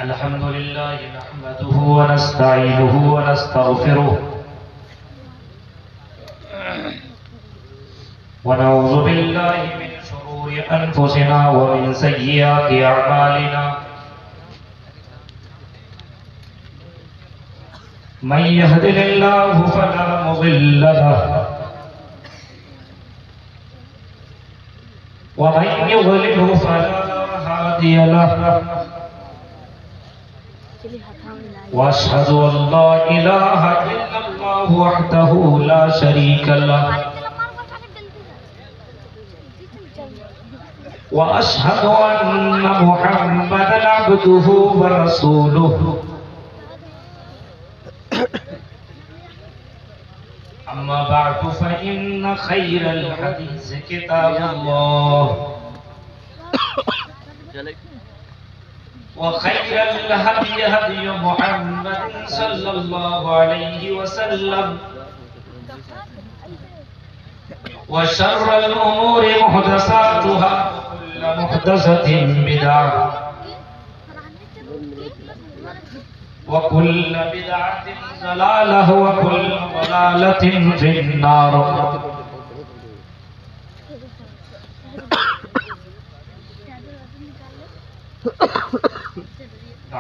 الحمد لله نحمده ونستعينه ونستغفره ونعوذ بالله من شرور أنفسنا ومن سيئات أعمالنا من يهده الله فلا مضل له ومن يضلله فلا هادي له واشهد ان لا اله الا الله وحده لا شريك له واشهد ان محمدا عبده ورسوله اما بعد فان خير الحديث كتاب الله وخير الهدي هدي محمد صلى الله عليه وسلم وشر الأمور محدثاتها وكل محدثة بدعة وكل بدعة ضلالة وكل ضلالة في النار.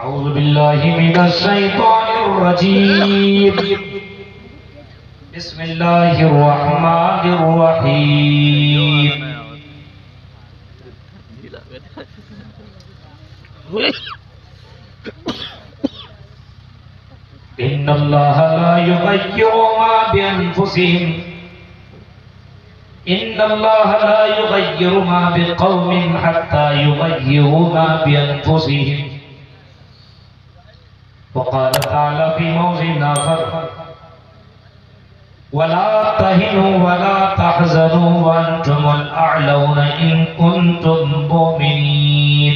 أعوذ بالله من الشيطان الرجيم. بسم الله الرحمن الرحيم. إن الله لا يغير ما بأنفسهم إن الله لا يغير ما بقوم حتى يغيروا ما بأنفسهم. وقال تعالى في موضع آخر ولا تهنوا ولا تحزنوا وأنتم الأعلون إن كنتم مؤمنين.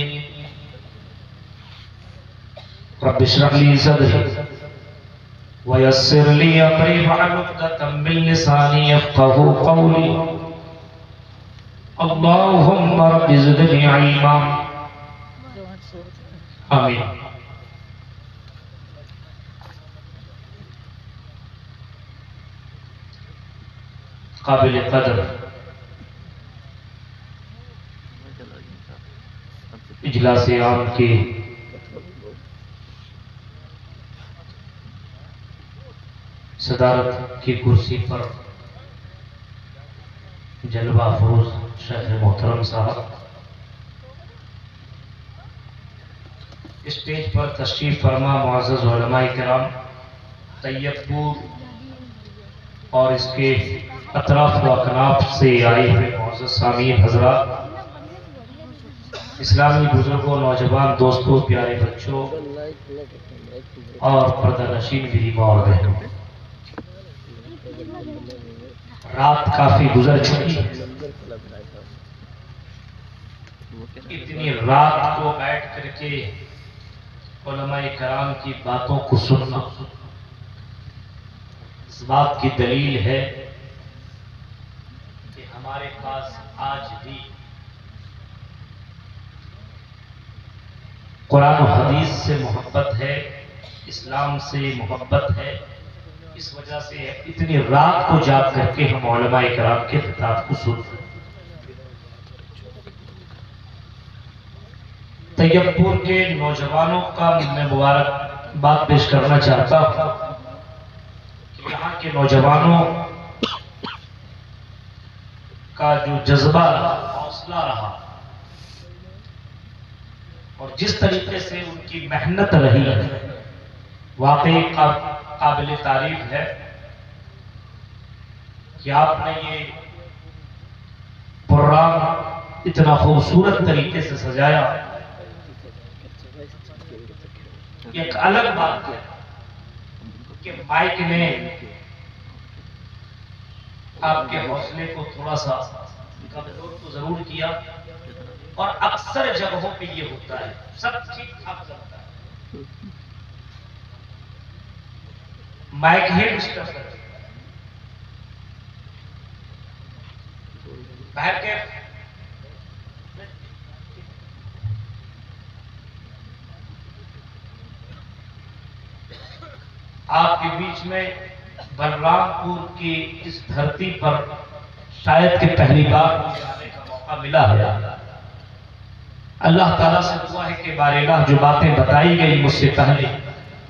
رب اشرح لي صدري ويسر لي أمري واحلل عقدة من لساني يفقهوا قولي. اللهم رب زدني علما. آمين. قابل قدر اجلاس عام کے صدارت کی کرسی پر جلوہ افروز شیخ محترم صاحب، اسٹیج پر تشریف فرما معزز علماء کرام، طیب پور اور اس کے اطراف و اکناف سے آئے ہوئے معزز سامعین حضرات، اسلامی بزرگوں، نوجوان دوستوں، پیارے بچوں اور پردہ نشین بھی اور بہنوں، رات کافی گزر چکی ہے. اتنی رات کو بیٹھ کر کے علماء کرام کی باتوں کو سننا اس بات کی دلیل ہے کہ ہمارے پاس آج بھی قرآن و حدیث سے محبت ہے، اسلام سے محبت ہے. اس وجہ سے اتنی رات کو جاگ کر کے ہم علماء کرام کے خطاب کو سنتے ہیں. طیب پور کے نوجوانوں کا میں مبارک بات پیش کرنا چاہتا ہوں کہ یہاں کے نوجوانوں کا جو جذبہ رہا، حوصلہ رہا اور جس طریقے سے ان کی محنت رہی واقعی قابل تعریف ہے کہ آپ نے یہ پروگرام اتنا خوبصورت طریقے سے سجایا. ایک الگ بات ہے کہ مائک نے آپ کے حوصلے کو تھوڑا سا کمزور تو ضرور کیا، اور اکثر جگہوں پہ یہ ہوتا ہے، سب ٹھیک ٹھاک چلتا ہے، مائک ہی ڈسٹرب کرتا ہے. باہر کے آپ کے بیچ میں بلرام پور کی اس دھرتی پر شاید کہ پہلی بار آنے کا موقع ملا ہے۔ اللہ تعالیٰ سے دعا ہے کہ بارگاہ جو باتیں بتائی گئی مجھ سے پہلے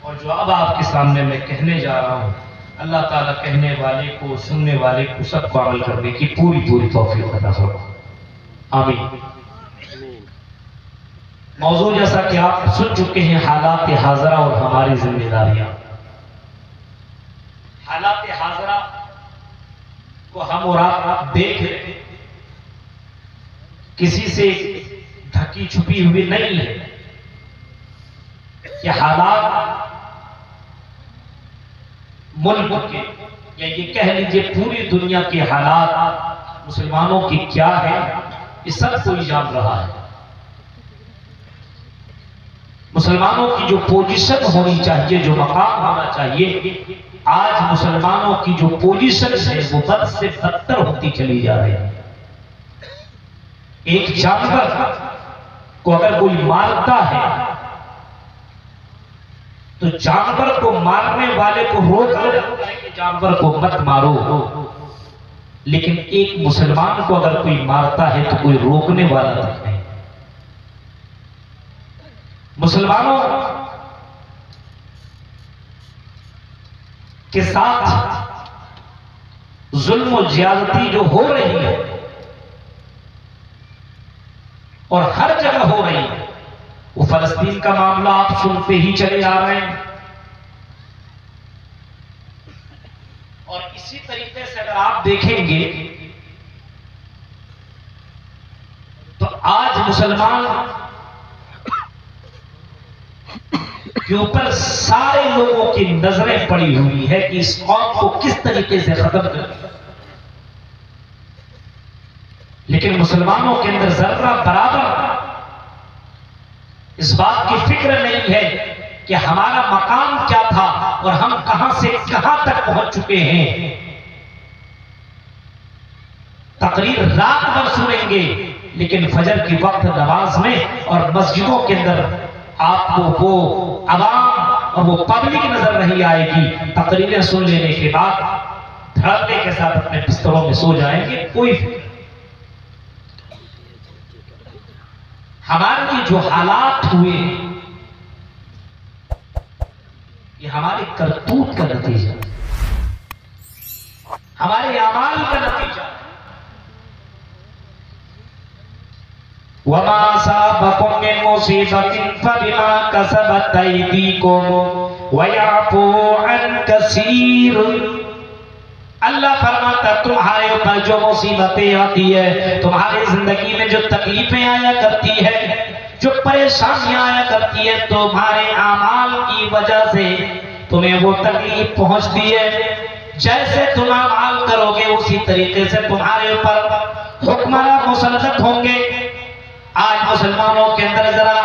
اور جو اب آپ کے سامنے میں کہنے جا رہا ہوں، اللہ تعالیٰ کہنے والے کو، سننے والے کو، سب کو عمل کرنے کی پوری توفیق عطا فرمائے، آمین۔ موضوع جیسا کہ آپ سن چکے ہیں، حالات حاضرہ اور ہماری ذمہ داریاں۔ حالات حاضرہ کو ہم اور آپ دیکھ رہے ہیں، کسی سے ڈھکی چھپی ہوئی نہیں ہے کہ حالات ملک کے یا یہ کہہ لیجئے پوری دنیا کے حالات مسلمانوں کی کیا ہے، یہ سب کوئی جان رہا ہے۔ مسلمانوں کی جو پوزیشن ہونی چاہیے، جو مقام ہونا چاہیے، آج مسلمانوں کی جو پوزیشن ہے وہ بد سے بدتر ہوتی چلی جا رہی ہے۔ ایک جانور کو اگر کوئی مارتا ہے تو جانور کو مارنے والے کو روکا جاتا ہے کہ جانور کو مت مارو، لیکن ایک مسلمان کو اگر کوئی مارتا ہے تو کوئی روکنے والا نہیں۔ مسلمانوں کے ساتھ ظلم و زیادتی جو ہو رہی ہے اور ہر جگہ ہو رہی ہے، وہ فلسطین کا معاملہ آپ سنتے ہی چلے آ رہے ہیں، اور اسی طریقے سے اگر آپ دیکھیں گے تو آج مسلمان کے اوپر سارے لوگوں کی نظریں پڑی ہوئی ہے کہ اس قوم کو کس طریقے سے ختم کریں، لیکن مسلمانوں کے اندر ذرہ برابر اس بات کی فکر نہیں ہے کہ ہمارا مقام کیا تھا اور ہم کہاں سے کہاں تک پہنچ چکے ہیں۔ تقریر رات بھر سنیں گے لیکن فجر کی وقت نماز میں اور مسجدوں کے اندر آپ کو وہ عوام اور وہ پبلک نظر نہیں آئے گی۔ تقریریں سن لینے کے بعد دھڑکنے کے ساتھ اپنے بستروں میں سو جائیں گے، کوئی فکر۔ ہمارے جو حالات ہوئے یہ ہمارے کرتوت کا نتیجہ، ہمارے اعمال کا نتیجہ۔ وَمَا أَصَابَكُم مِّن مُّصِيبَةٍ فَبِمَا كَسَبَتْ أَيْدِيكُمْ وَيَعْفُو عَن كَثِيرٍ۔ اللہ فرماتا تمہارے اوپر جو مصیبتیں آتی ہے، تمہاری زندگی میں جو تکلیفیں آیا کرتی ہے، جو پریشانیاں آیا کرتی ہے، تمہارے اعمال کی وجہ سے تمہیں وہ تکلیف پہنچتی ہے۔ جیسے تم اعمال کرو گے اسی طریقے سے تمہارے اوپر حکمراں مسلط ہوں گے۔ آج مسلمانوں کے اندر ذرا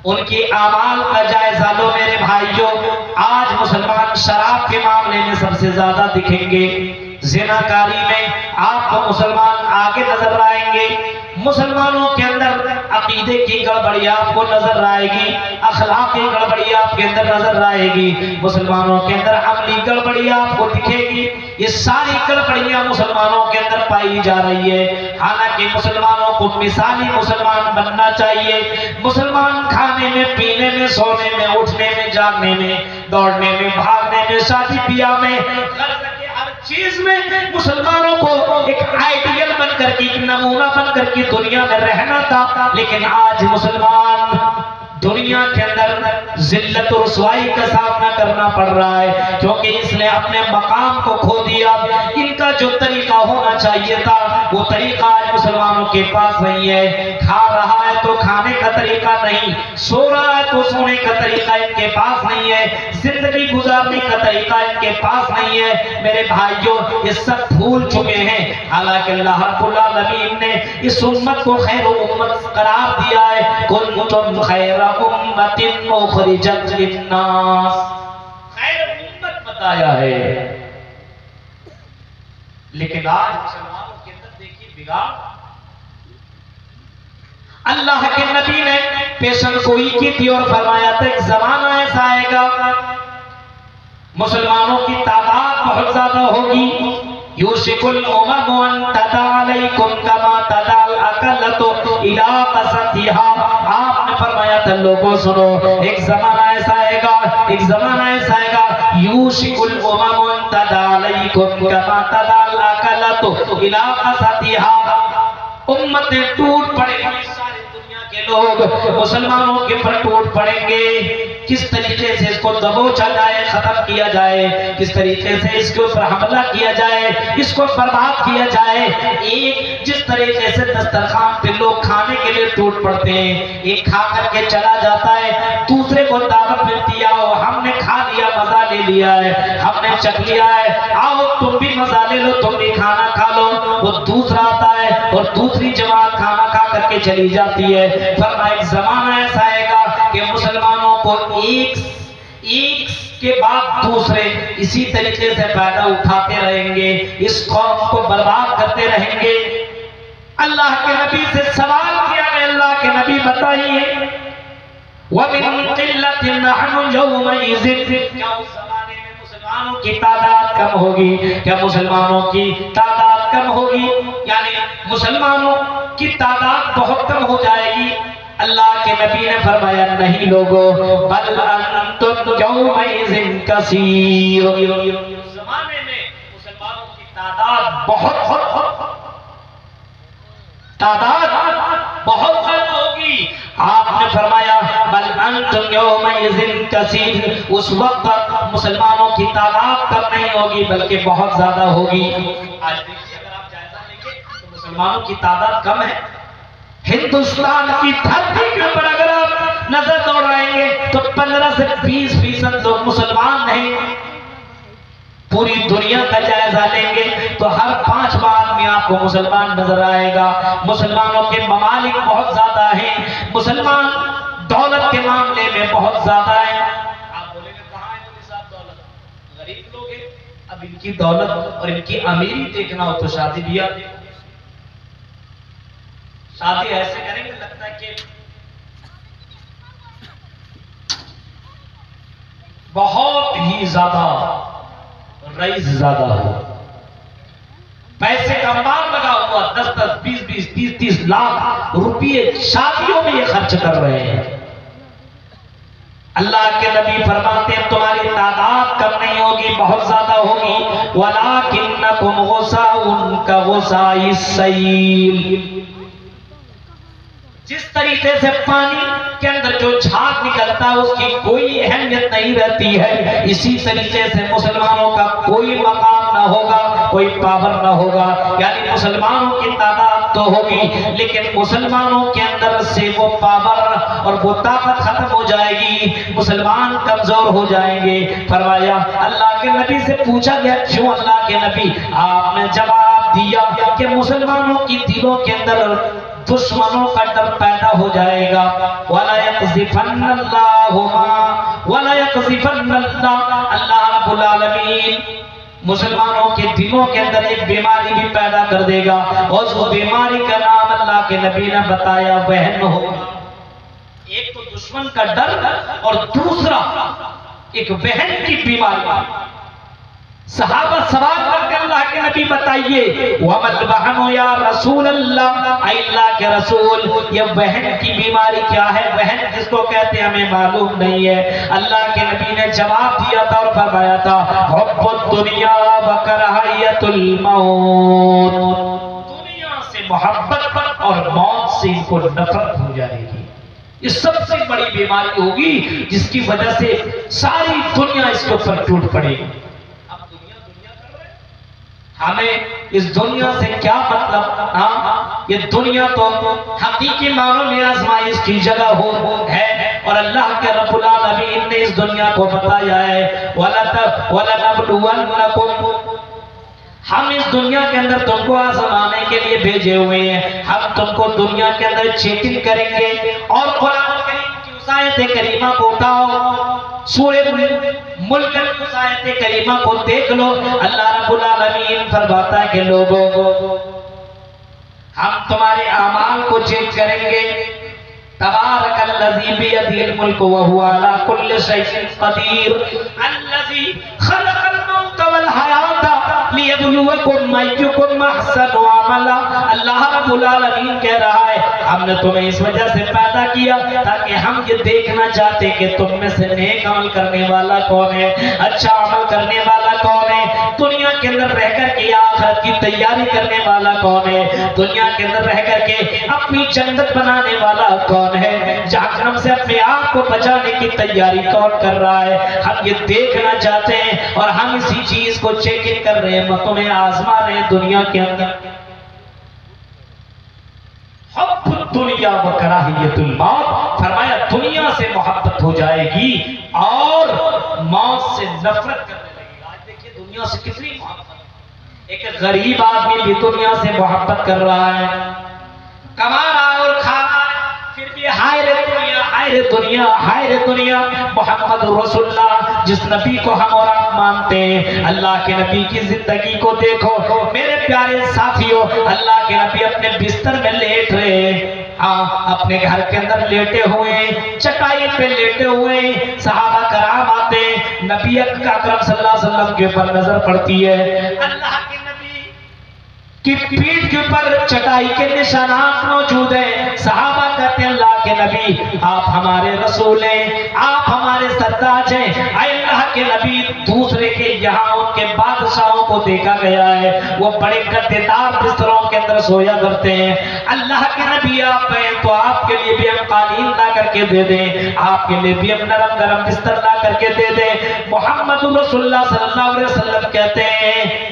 ان کی اعمال کا جائزہ لو میرے بھائیوں۔ آج مسلمان شراب کے معاملے میں سب سے زیادہ دکھیں گے، زناکاری میں آپ کو مسلمان آگے نظر آئیں گے، مسلمانوں کے اندر عقیدے کی گڑبڑی آپ کو نظر آئے گی، اخلاقی گڑبڑی آپ کے اندر نظر آئے گی، مسلمانوں کے اندر عملی گڑبڑی آپ کو دکھے گی۔ یہ ساری گڑبڑیاں مسلمانوں کے اندر پائی جا رہی ہے، حالانکہ مسلمانوں کو مثالی مسلمان بننا چاہیے۔ مسلمان کھانے میں، پینے میں، سونے میں، اٹھنے میں، جاگنے میں، دوڑنے میں، بھاگنے میں، شادی بیاہ میں، ہر چیز میں مسلمانوں کو ایک آئیڈیل بن کر کے، ایک نمونہ بن کر کے دنیا میں رہنا تھا، لیکن آج مسلمان دنیا کے اندر ذلت و رسوائی کا سامنا کرنا پڑ رہا ہے، کیونکہ اس نے اپنے مقام کو کھو دیا۔ ان کا جو طریقہ ہونا چاہیے تھا وہ طریقہ آج مسلمانوں کے پاس نہیں ہے۔ کھا رہا ہے تو کھانے کا طریقہ نہیں، سو رہا ہے تو سونے کا طریقہ ان کے پاس نہیں ہے، زندگی گزارنے کا طریقہ ان کے پاس نہیں ہے۔ میرے بھائیوں یہ سب بھول چکے ہیں، حالانکہ اللہ رب العالمین نے اس امت کو خیر امت قرار دیا ہے۔ کنتم خیر امت اخرجت للناس، خیر امت بتایا ہے، لیکن آج مسلمانوں کے اندر دیکھیے بگاڑ۔ اللہ کے نبی نے پیشن گوئی کی تھی اور فرمایا تھا ایک زمانہ ایسا آئے گا مسلمانوں کی تعداد بہت زیادہ ہوگی. یوشک الامم ان تدع علیکم کما تدع الاکلۃ الی قصتها. آپ نے فرمایا تھا لوگوں سنو، ایک زمانہ ایسا آئے گا، ایک زمانہ ایسا آئے گا، یوشک الامم ان تدع علیکم کما تدع الاکلۃ الی قصتها. امتیں ٹوٹ پڑیں گی، ساری دنیا کے لوگ مسلمانوں کے پر ٹوٹ پڑیں گے. کس طریقے سے اس کو دبوچا جائے، ختم کیا جائے، کس طریقے سے اس کے اوپر حملہ کیا جائے، اس کو برباد کیا جائے. ایک جس طریقے سے دسترخوان پہ لوگ کھانے کے لیے ٹوٹ پڑتے ہیں، ایک کھا کر کے چلا جاتا ہے، دوسرے کو دعوت ملتی ہے، آؤ ہم نے کھا لیا، مزہ لے لیا ہے، ہم نے چکھ لیا ہے، آؤ تم بھی مزہ لے لو، تم بھی کھانا کھا لو. وہ دوسرا آتا ہے اور دوسری جماعت کھانا کھا کر کے چلی جاتی ہے. فرمایا ایک زمانہ ایسا آئے گا کہ مسلمانوں کو ایک کے بعد دوسرے اسی طریقے سے فائدہ اٹھاتے رہیں گے، اس قوم کو برباد کرتے رہیں گے. اللہ کے نبی سے سوال کیا ہے، اللہ کے نبی بتائیے وَمِن قِلَّةٍ نَحْنُ يَوْمَئِذٍ. کیا اس زمانے میں مسلمانوں کی تعداد کم ہوگی؟ کیا مسلمانوں کی تعداد کم ہوگی؟ یعنی مسلمانوں کی تعداد بہت کم ہو جائے گی. اللہ کے نبی نے فرمایا نہیں لوگوں، بل انتم یومئذ کثیر. اس زمانے میں مسلمانوں کی تعداد بہت زیادہ ہوگی. آپ نے فرمایا بل انتم یومئذ کثیر. اس وقت مسلمانوں کی تعداد کم نہیں ہوگی بلکہ بہت زیادہ ہوگی. آج دیکھیے اگر آپ جائزہ لیں گے تو مسلمانوں کی تعداد کم ہے. ہندوستان کی دھرتی کے اوپر اگر آپ نظر دوڑائیں گے تو 15 سے 20% لوگ مسلمان ہیں. پوری دنیا کا جائزہ لیں گے تو ہر 5 آدمی آپ کو مسلمان نظر آئے گا. مسلمانوں کے ممالک بہت زیادہ ہیں، مسلمان دولت کے معاملے میں بہت زیادہ ہیں. آپ بولیں گے کہاں ہے ان کے ساتھ دولت؟ غریب لوگ ہیں. اب ان کی دولت اور ان کی امیری دیکھنا ہو تو شادی بیاہ دیکھو. شادی ایسے کریں گے لگتا ہے کہ بہت ہی زیادہ رئیس زیادہ ہو، پیسے کا مال لگا ہوا، 10-10 20-20 30-30 لاکھ روپئے شادیوں میں یہ خرچ کر رہے ہیں. اللہ کے نبی فرماتے ہیں تمہاری تعداد کم نہیں ہوگی، بہت زیادہ ہوگی. وَلَٰكِنَّكُمْ غُثَاءٌ كَغُثَاءِ السَّيْلِ. جس طریقے سے پانی کے اندر جو جھاگ نکلتا ہے اس کی کوئی اہمیت نہیں رہتی ہے، اسی طریقے سے مسلمانوں کا کوئی مقام نہ ہوگا، کوئی پاور نہ ہوگا. یعنی مسلمانوں کی تعداد تو ہوگی لیکن مسلمانوں کے اندر سے وہ پاور اور وہ طاقت ختم ہو جائے گی، مسلمان کمزور ہو جائیں گے. فرمایا اللہ کے نبی سے پوچھا گیا کیوں اللہ کے نبی؟ آپ نے جواب دیا کہ مسلمانوں کی دلوں کے اندر دشمنوں کا ڈر پیدا ہو جائے گا. وَلَا يَقْذِفَنَّ اللَّهُ مَا وَلَا يَقْذِفَنَّ اللَّهُ. اللہ رب العالمین مسلمانوں کے دلوں کے اندر ایک بیماری بھی پیدا کر دے گا اور اس بیماری کا نام اللہ کے نبی نے بتایا وہن ہوگا. ایک تو دشمن کا ڈر اور دوسرا ایک وہن کی بیماری. صحابہ سوال کر کے اللہ کے نبی بتائیے وَمَا الْوَهْنُ يَا رَسُولَ اللَّهِ. اے اللہ کے رسول یہ وہن کی بیماری کیا ہے؟ وہن جس کو کہتے ہیں ہمیں معلوم نہیں ہے. اللہ کے نبی نے جواب دیا تھا اور فرمایا تھا حُبُّ الدُّنْيَا وَكَرَاهِيَةُ الْمَوْتِ. دنیا سے محبت اور موت سے ان کو نفرت ہو جائے گی. یہ سب سے بڑی بیماری ہوگی جس کی وجہ سے ساری دنیا اس کے اوپر ٹوٹ پڑے گی. ہمیں اس دنیا سے کیا مطلب؟ یہ دنیا تو حقیقی معنوں میں آزمائش کی جگہ ہے اور اللہ کے رب العالمین نے اس دنیا کو بتایا ہے وَلَنَبْلُوَنَّكُمْ. ہم اس دنیا کے اندر تم کو آزمانے کے لیے بھیجے ہوئے ہیں. ہم تم کو دنیا کے اندر چیکنگ کریں گے. اور قرآن کریم کی اس آیت کریمہ کو اٹھاؤ، سورہ ملک اس آیت کریمہ کو دیکھ لو. اللہ رب العالمین فرماتا ہے کہ لوگوں ہم تمہارے اعمال کو چیک کریں گے. تبارک الذی بیدہ الملک وہو علی کل شیء قدیر الذی لِيَبْلُوَكُمْ أَيُّكُمْ أَحْسَنُ عَمَلًا۔ اللہ رب العالمین کہہ رہا ہے ہم نے تمہیں اس وجہ سے پیدا کیا تاکہ ہم یہ دیکھنا چاہتے کہ تم میں سے نیک عمل کرنے والا کون ہے، اچھا عمل کرنے والا کون ہے، دنیا کے اندر رہ کر کے آخرت کی تیاری کرنے والا کون ہے، دنیا کے اندر رہ کر کے اپنی جنت بنانے والا کون ہے، جہنم سے اپنے آپ کو بچانے کی تیاری کون کر رہا ہے، ہم یہ دیکھنا چاہتے ہیں اور ہم اسی چیز کو چیک ان کر رہے ہیں، تمہیں آزما رہے ہیں دنیا کے اندر۔ حب الدنیا و کراہیت الموت، فرمایا دنیا سے محبت ہو جائے گی اور موت سے نفرت کرنے لگے گا۔ آج دیکھیے دنیا سے کتنی محبت ہے، ایک غریب آدمی بھی دنیا سے محبت کر رہا ہے، کما رہا ہے اور کھا رہا ہے، پھر بھی ہائے رے دنیا، ہائے رے دنیا، ہائے رے دنیا۔ محمد رسول اللہ جس نبی کو ہم اور آپ مانتے ہیں، اللہ کے نبی کی زندگی کو دیکھو میرے پیارے ساتھیوں، اللہ کے نبی اپنے بستر میں لیٹ رہے، اپنے گھر کے اندر لیٹے ہوئے، چٹائی پہ لیٹے ہوئے، صحابہ کرام آتے، نبی اکرم صلی اللہ علیہ وسلم کے اوپر نظر پڑتی ہے، اللہ کے کہ پیٹھ کے اوپر چٹائی کے نشانات موجود ہیں، صحابہ کہتے ہیں اللہ کے نبی آپ ہمارے رسول ہیں، آپ ہمارے سرداج ہیں، اے اللہ کے نبی دوسرے کے یہاں ان کے بادشاہوں کو دیکھا گیا ہے وہ بڑے گدے دار بستروں کے اندر سویا کرتے ہیں، اللہ کے نبی آپ ہیں تو آپ کے لیے بھی ہم قالین لا کر کے دے دیں، آپ کے لیے بھی ہم نرم گرم بستر لا کر کے دے دیں۔ محمد رسول اللہ صلی اللہ علیہ وسلم کہتے ہیں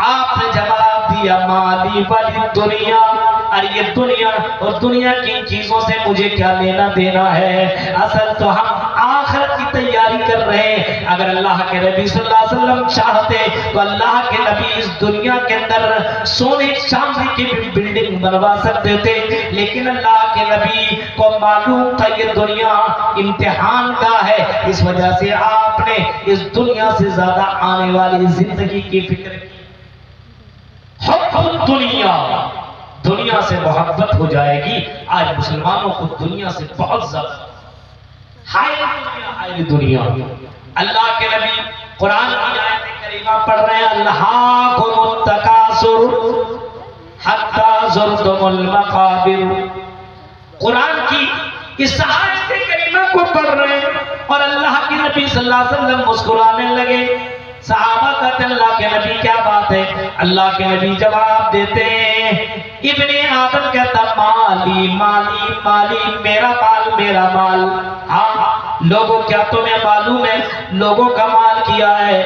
آپ نے جواب دیا مالی والی دنیا، اور یہ دنیا اور دنیا کی چیزوں سے مجھے کیا لینا دینا ہے، اصل تو ہم آخرت کی تیاری کر رہے ہیں۔ اگر اللہ کے نبی صلی اللہ علیہ وسلم چاہتے تو اللہ کے نبی اس دنیا کے اندر سونے چاندی کی بھی بلڈنگ بنوا سکتے تھے، لیکن اللہ کے نبی کو معلوم تھا یہ دنیا امتحان کا ہے، اس وجہ سے آپ نے اس دنیا سے زیادہ آنے والی زندگی کی فکر کی۔ حب الدنیا، دنیا سے محبت ہو جائے گی۔ آج مسلمانوں کو دنیا سے بہت زیادہ ہائے دنیا، ہائے دنیا۔ اللہ کے نبی قرآن کی آیت کریمہ پڑھ رہے ہیں، الہاکم التکاثر حتی زرتم المقابر۔ قرآن کی اس آیت کریمہ کو پڑھ رہے ہیں اور اللہ کے نبی صلی اللہ علیہ وسلم مسکرانے لگے۔ صحابہ کہتے ہیں اللہ کے نبی کیا بات ہے؟ اللہ کے نبی جواب دیتے ہیں، ابن آدم کہتا مالی مالی مالی، میرا مال میرا مال۔ ہاں لوگوں کیا تمہیں معلوم ہے لوگوں کا مال کیا ہے،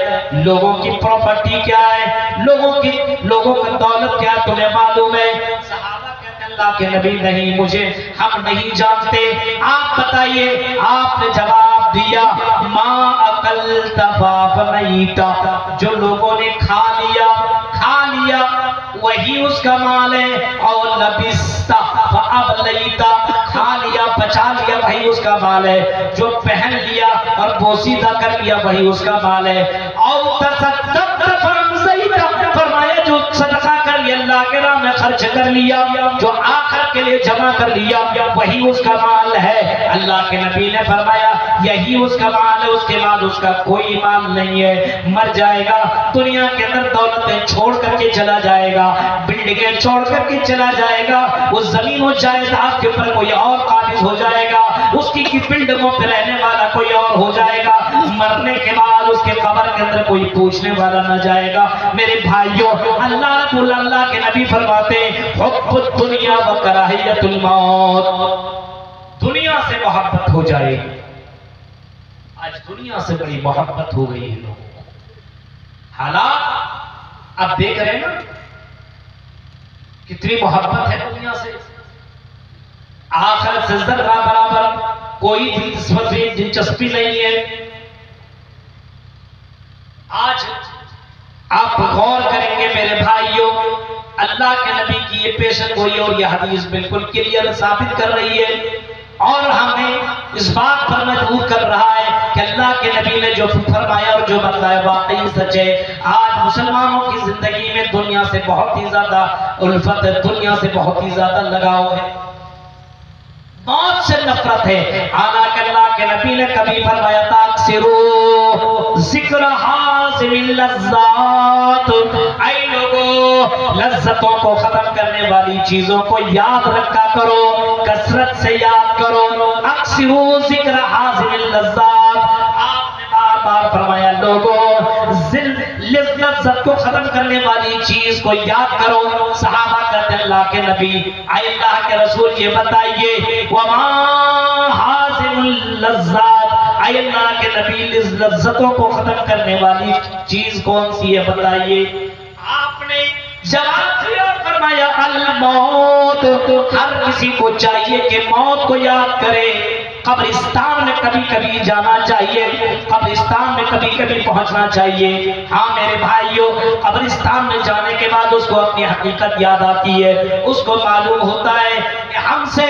لوگوں کی پراپرٹی کیا ہے، لوگوں کا دولت کیا تمہیں معلوم ہے؟ صحابہ کہتے ہیں اللہ کے نبی نہیں، مجھے ہم نہیں جانتے، آپ بتائیے۔ آپ نے جواب دیا ما اکلت فافنیت، جو لوگوں نے کھا لیا وہی اس کا مال ہے، اور لبست فابلیت، کھا لیا بچا لیا وہی اس کا مال ہے، جو پہن لیا اور بوسیدہ کر لیا وہی اس کا مال ہے، اور تصدقت فامضیت، فرمایا جو صدقہ کر لیا اللہ کے راہ میں خرچ کر لیا، جو آخرت کے لیے جمع کر لیا وہی اس کا مال ہے۔ اللہ کے نبی نے فرمایا یہی اس کا مال ہے، اس کے بعد اس کا کوئی مال نہیں ہے، مر جائے گا، دنیا کے اندر دولتیں چھوڑ کر کے چلا جائے گا، بلڈنگیں چھوڑ کر کے چلا جائے گا، اس زمین و جائیداد کے اوپر کوئی اور قابض ہو جائے گا، اس کی بلڈنگوں پہ رہنے والا کوئی اور ہو جائے گا، مرنے کے بعد اس کے قبر کے اندر کوئی پوچھنے والا نہ جائے گا۔ میرے بھائیوں، اللہ کے نبی فرماتے ہیں حب الدنیا و کراہیت الموت، دنیا سے محبت ہو جائے گی۔ آج دنیا سے بڑی محبت ہو گئی ہے لوگوں کو، حالات اب دیکھ رہے ہیں نا کتنی محبت ہے دنیا سے، آخرت سے ذرہ برابر کوئی دلچسپی نہیں ہے۔ آج آپ غور کریں گے میرے بھائیوں، اللہ کے نبی کی یہ پیشن گوئی اور یہ حدیث بالکل کلیئر ثابت کر رہی ہے اور ہمیں اس بات پر مجبور کر رہا ہے کہ اللہ کے نبی نے جو فرمایا اور جو بتلایا واقعی سچ ہے۔ آج مسلمانوں کی زندگی میں دنیا سے بہت ہی زیادہ الفت ہے، دنیا سے بہت ہی زیادہ لگاؤ ہے، موت سے نفرت ہے۔ حالانکہ اللہ کے نبی نے کبھی فرمایا تاکسرو ذکر حازم اللذات، اے لوگوں لذتوں کو ختم کرنے والی چیزوں کو یاد رکھا کرو، کثرت سے یاد کرو، اکثروا ذکر حازم اللذات۔ آپ نے بار بار فرمایا لوگوں لذت کو ختم کرنے والی چیز کو یاد کرو۔ صحابہ کہتے ہیں اللہ کے نبی، اے اللہ کے رسول یہ بتائیے وما حازم اللذات، اے اللہ کے نبی لذتوں کو ختم کرنے والی چیز کون سی ہے بتائیے۔ آپ نے جواب دیا، فرمایا الموت، ہر کسی کو چاہیے کہ موت کو یاد کرے، قبرستان میں کبھی کبھی جانا چاہیے، قبرستان میں کبھی کبھی پہنچنا چاہیے۔ ہاں میرے بھائیوں، قبرستان میں جانے کے بعد اس کو اپنی حقیقت یاد آتی ہے، اس کو معلوم ہوتا ہے کہ ہم سے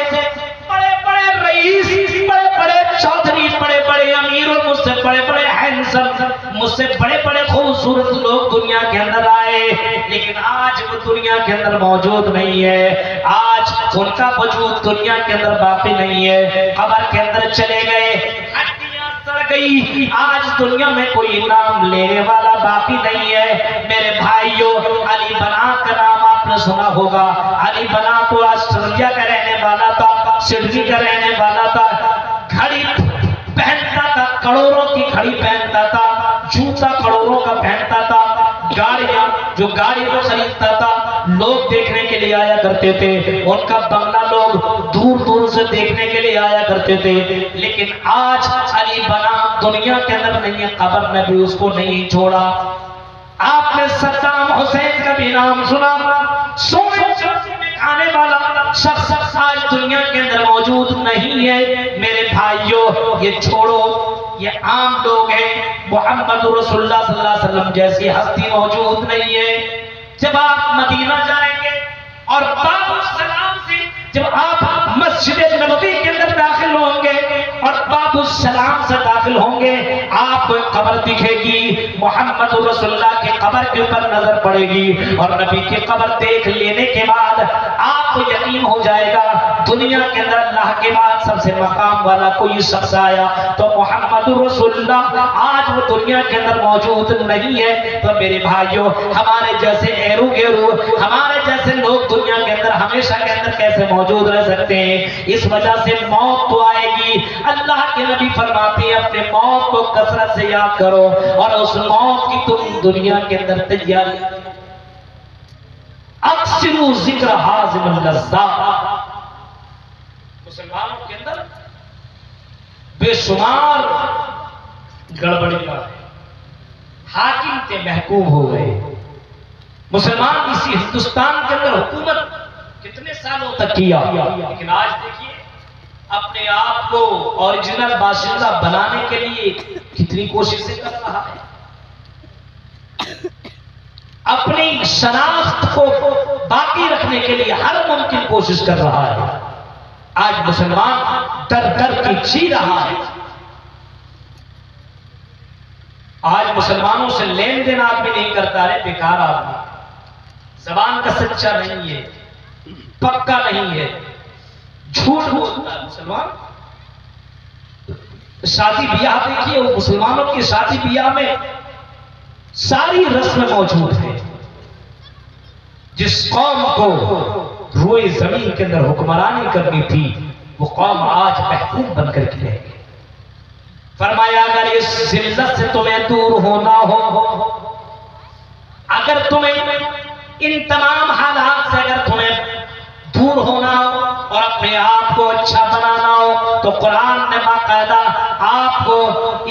بڑے بڑے رئیس، بڑے بڑے چودھری، بڑے بڑے امیر، اور مجھ سے بڑے بڑے ہینڈسم، مجھ سے بڑے بڑے خوبصورت لوگ دنیا کے اندر آئے، لیکن آج وہ دنیا کے اندر موجود نہیں ہے، آج ان کا وجود دنیا کے اندر باقی نہیں ہے، قبر کے اندر چلے گئے، ہڈیاں سڑ گئی، آج دنیا میں کوئی نام لینے والا باقی نہیں ہے۔ میرے بھائیوں، علی بنا کا نام آپ نے سنا ہوگا، علی بنا تو آسٹریلیا کا رہنے والا تھا، سڈنی کا رہنے والا تھا، گھڑی پہنتا تھا، کروڑوں کی گھڑی پہنتا تھا، جوتا کروڑوں کا پہنتا تھا، گاڑیاں جو گاڑی کو خریدتا تھا لوگ دیکھنے کے لیے آیا کرتے تھے، ان کا بنگلہ لوگ دور دور سے دیکھنے کے لیے آیا کرتے تھے، لیکن آج علی بنا دنیا کے اندر نہیں ہے، قبر نے بھی اس کو نہیں چھوڑا۔ آپ نے صدام حسین کا بھی نام سنا، سونے چاندی میں کھانے والا شخص آج دنیا کے اندر موجود نہیں ہے۔ میرے بھائیوں، یہ چھوڑو، یہ عام لوگ ہیں، محمد رسول اللہ صلی اللہ علیہ وسلم جیسی ہستی موجود نہیں ہے۔ جب آپ مدینہ جائیں گے اور باب السلام سے جب آپ مسجد نبوی کے اندر داخل ہوں گے اور باب السلام سے داخل ہوں گے، آپ کو ایک قبر دکھے گی، محمد رسول اللہ کی قبر کے اوپر نظر پڑے گی، اور نبی کی قبر دیکھ لینے کے بعد آپ کو یقین ہو جائے گا دنیا کے اندر اللہ کے بعد سب سے مقام والا کوئی شخص آیا تو محمد رسول اللہ، آج وہ دنیا کے اندر موجود نہیں ہے۔ تو میرے بھائیوں، ہمارے جیسے ایرو گیرو، ہمارے جیسے لوگ دنیا کے اندر ہمیشہ کے اندر کیسے موجود رہ سکتے ہیں؟ اس وجہ سے موت تو آئے گی۔ اللہ کے نبی فرماتے ہیں اپنے موت کو کثرت سے یاد کرو، اور اس موت کی تم دنیا کے اندر تیاری اکثروا ذکر حازم اللذات۔ مسلمانوں کے اندر بے شمار گڑبڑی کا ہے، حاکم تے محکوم ہو گئے۔ مسلمان اسی ہندوستان کے اندر حکومت کتنے سالوں تک کیا، لیکن آج دیکھیے اپنے آپ کو اوریجنل باشندہ بنانے کے لیے کتنی کوششیں کر رہا ہے، اپنی شناخت کو باقی رکھنے کے لیے ہر ممکن کوشش کر رہا ہے۔ آج مسلمان در در کی جی رہا ہے، آج مسلمانوں سے لین دین آدمی نہیں کرتا ہے، بیکار آدمی، زبان کا سچا نہیں ہے، پکا نہیں ہے، جھوٹ بولتا ہے مسلمان۔ شادی بیاہ دیکھیے، وہ مسلمانوں کی شادی بیاہ میں ساری رسم موجود ہے۔ جس قوم کو روئے زمین کے اندر حکمرانی کرنی تھی، وہ قوم آج محکوم بن کر کے رہ گئی۔ فرمایا اگر اس ذلت سے تمہیں دور ہونا ہو، اگر تمہیں ان تمام حالات سے اگر تمہیں دور ہونا ہو اور اپنے آپ کو اچھا بنانا ہو، تو قرآن نے باقاعدہ آپ کو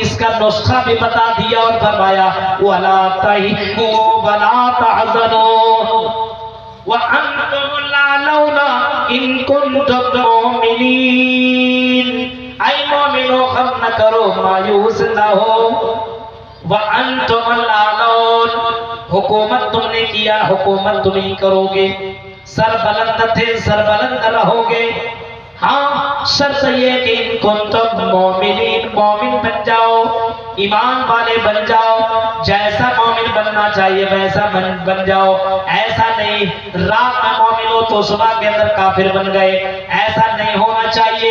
اس کا نسخہ بھی بتا دیا اور فرمایا وَلَا تَهِنُوا وَلَا تَحْزَنُوا وَأَنْتُمُ الْأَعْلَوْنَ إِن كُنتُم مُّؤْمِنِينَ۔ اے مومنو غم نہ کرو، مایوس نہ ہو، وَأَنْتُمُ الْأَعْلَوْنَ، حکومت تم نے کیا، حکومت تم ہی کرو گے، سربلند تھے، سربلند رہو گے، ہاں شرط یہ کہ ان کنتم مومنین، مومن بن جاؤ، ایمان والے بن جاؤ، جیسا مومن بننا چاہیے ویسا بن جاؤ، ایسا نہیں رات میں مومن ہو تو صبح کے اندر کافر بن گئے، ایسا نہیں ہونا چاہیے۔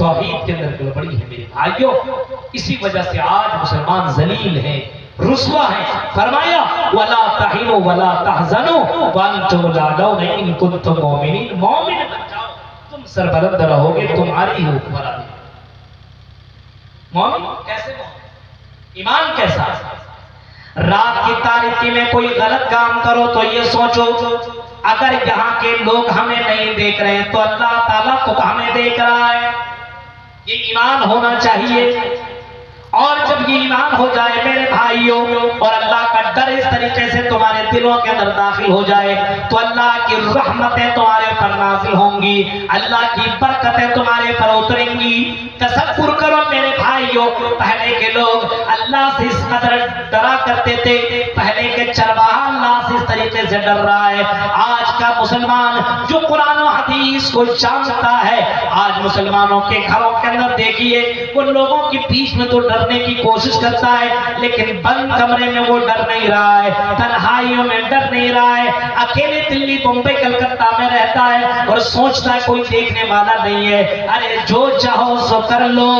توحید کے اندر گڑبڑی ہے میرے بھائیوں. اسی وجہ سے آج مسلمان ذلیل ہیں، رسوا ہیں. فرمایا وَلَا تَحِنُوا وَلَا تَحْزَنُوا وَأَنْتُمُ الْأَعْلَوْنَ إِن كُنتُم مُؤْمِنِينَ. مومن بن جاؤ، تم سربلند رہو گے، تمہاری حکمرانی. مومن کیسے مومن؟ ایمان کیسا؟ رات کی تاریکی میں کوئی غلط کام کرو تو یہ سوچو اگر یہاں کے لوگ ہمیں نہیں دیکھ رہے ہیں تو اللہ تعالیٰ تو ہمیں دیکھ رہا ہے. یہ ایمان ہونا چاہیے. اور جب یہ ایمان ہو جائے میرے بھائیوں اور اللہ کا ڈر اس طریقے سے تمہارے دلوں کے اندر داخل ہو جائے تو اللہ کی رحمتیں تمہارے پر نازل ہوں گی، اللہ کی برکتیں تمہارے پر اتریں گی. تصور کرو میرے بھائیوں، پہلے کے لوگ اللہ سے اس قدر ڈرا کرتے تھے، پہلے کے چرواہا اللہ سے اس طریقے سے ڈر رہا ہے. آج کا مسلمان جو قرآن و حدیث کو جانتا ہے، آج مسلمانوں کے گھروں کے اندر دیکھیے وہ لوگوں کے بیچ میں تو ڈرنے کی کوشش کرتا ہے لیکن بند کمرے میں وہ ڈر نہیں رہا ہے، تنہائیوں میں ڈر نہیں رہا ہے، اکیلے دلی بمبئی کلکتہ میں رہتا ہے اور سوچتا ہے کوئی دیکھنے والا نہیں ہے. ارے جو چاہو سو کر لو،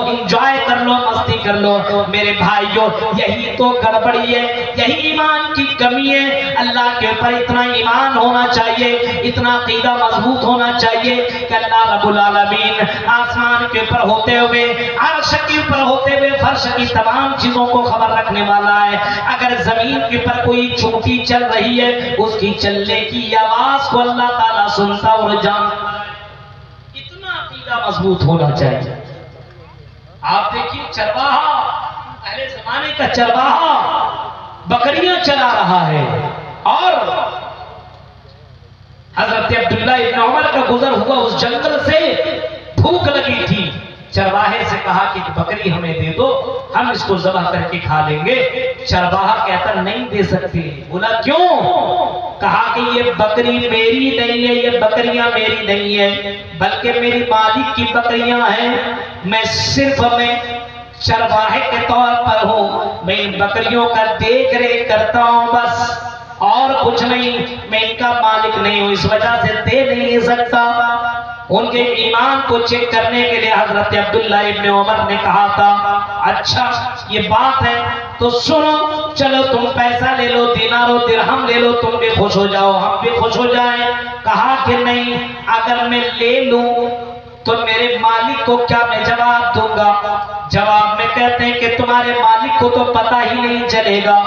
انجوائے کر لو، مستی کر لو. میرے بھائیوں یہی تو گڑبڑی ہے، یہی ایمان کی کمی ہے. اللہ کے اوپر اتنا ایمان ہونا چاہیے، اتنا عقیدہ مضبوط ہونا چاہیے کہ اللہ رب العالمین آسمان کے اوپر ہوتے ہوئے، عرش کے اوپر ہوتے ہوئے، فرش کی تمام چیزوں کو خبر رکھنے والا ہے. اگر زمین کے اوپر کوئی چونٹی چل رہی ہے اس کی چلنے کی آواز کو اللہ تعالیٰ سنتا اور جانتا ہے. اتنا عقیدہ مضبوط ہونا چاہیے. آپ دیکھیے چرواہا، پہلے زمانے کا چرواہا بکریاں چلا رہا ہے اور حضرت عبداللہ ابن عمر کا گزر ہوا اس جنگل سے، بھوک لگی تھی. چرواہے سے کہا کہ بکری ہمیں دے دو، ہم اس کو ذبح کر کے کھا لیں گے. چرواہا کہتا نہیں دے سکتے. بولا کیوں؟ کہا کہ یہ بکری میری نہیں ہے، یہ بکریاں میری نہیں ہے بلکہ میری مالک کی بکریاں ہیں. میں صرف چرواہے کے طور پر ہوں، میں ان بکریوں کا دیکھ ریکھ کرتا ہوں بس، اور کچھ نہیں. میں ان کا مالک نہیں ہوں، اس وجہ سے دے نہیں سکتا. ان کے ایمان کو چیک کرنے کے لیے حضرت عبداللہ ابن عمر نے کہا تھا اچھا یہ بات ہے تو سنو، چلو تم پیسہ لے لو، دینار و درہم لے لو، تم بھی خوش ہو جاؤ ہم بھی خوش ہو جائیں. کہا کہ نہیں، اگر میں لے لوں تو میرے مالک کو کیا میں جواب دوں گا؟ جواب میں کہتے ہیں کہ تمہارے مالک کو تو پتہ ہی نہیں چلے گا.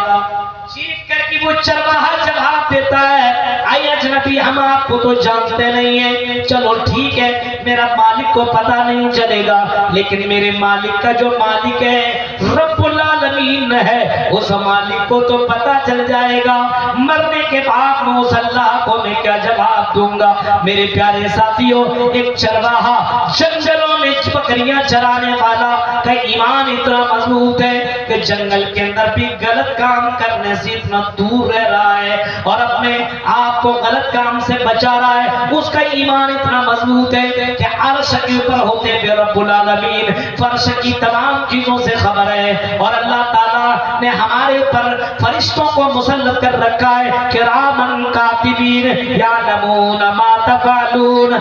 چیخ کر کے وہ چرواہا جواب دیتا ہے اے اجنبی، ہم آپ کو تو جانتے نہیں ہیں، چلو ٹھیک ہے میرا مالک کو پتہ نہیں چلے گا لیکن میرے مالک کا جو مالک ہے رب العالمین ہے، اس مالک کو تو پتہ چل جائے گا. مرنے کے بعد میں اس اللہ کو میں کیا جواب دوں گا؟ میرے پیارے ساتھیوں، ایک چرواہا جنگلوں میں بکریاں چرانے والا کا ایمان اتنا مضبوط ہے کہ جنگل کے اندر بھی غلط کام کرنے سے اتنا دور رہ رہا ہے اور اپنے آپ کو غلط کام سے بچا رہا ہے. اس کا ایمان اتنا مضبوط ہے کہ عرش کے اوپر ہوتے ہوئے رب العالمین فرش کی تمام چیزوں سے خبر ہے اور اللہ تعالیٰ نے ہمارے اوپر فرشتوں کو مسلط کر رکھا ہے کرامن کاتبین یعلمون ما تفعلون.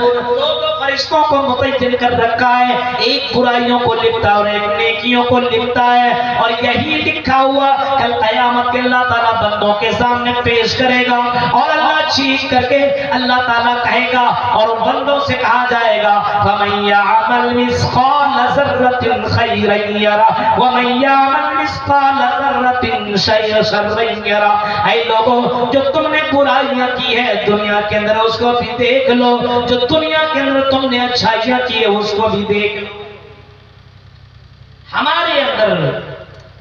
فرشتوں کو متعین کر رکھا ہے، ایک برائیوں کو لکھتا ہے اور ایک نیکیوں کو لکھتا ہے اور یہی لکھا ہوا کل قیامت کے اللہ تعالیٰ بندوں کے سامنے پیش کرے گا اور اللہ چیخ کر کے اللہ تعالیٰ کہے گا اور ان بندوں سے کہا جائے گا فَمَن يَعْمَلْ مِثْقَالَ ذَرَّةٍ خَيْرًا يَرَهُ وَمَن يَعْمَلْ مِثْقَالَ ذَرَّةٍ شَرًّا يَرَهُ. اے لوگوں جو تم نے برائیاں کی ہے دنیا کے اندر اس کو بھی دیکھ لو، جو دنیا کے اندر تم نے اچھائیاں کی ہے اس کو بھی دیکھ لو. ہمارے اندر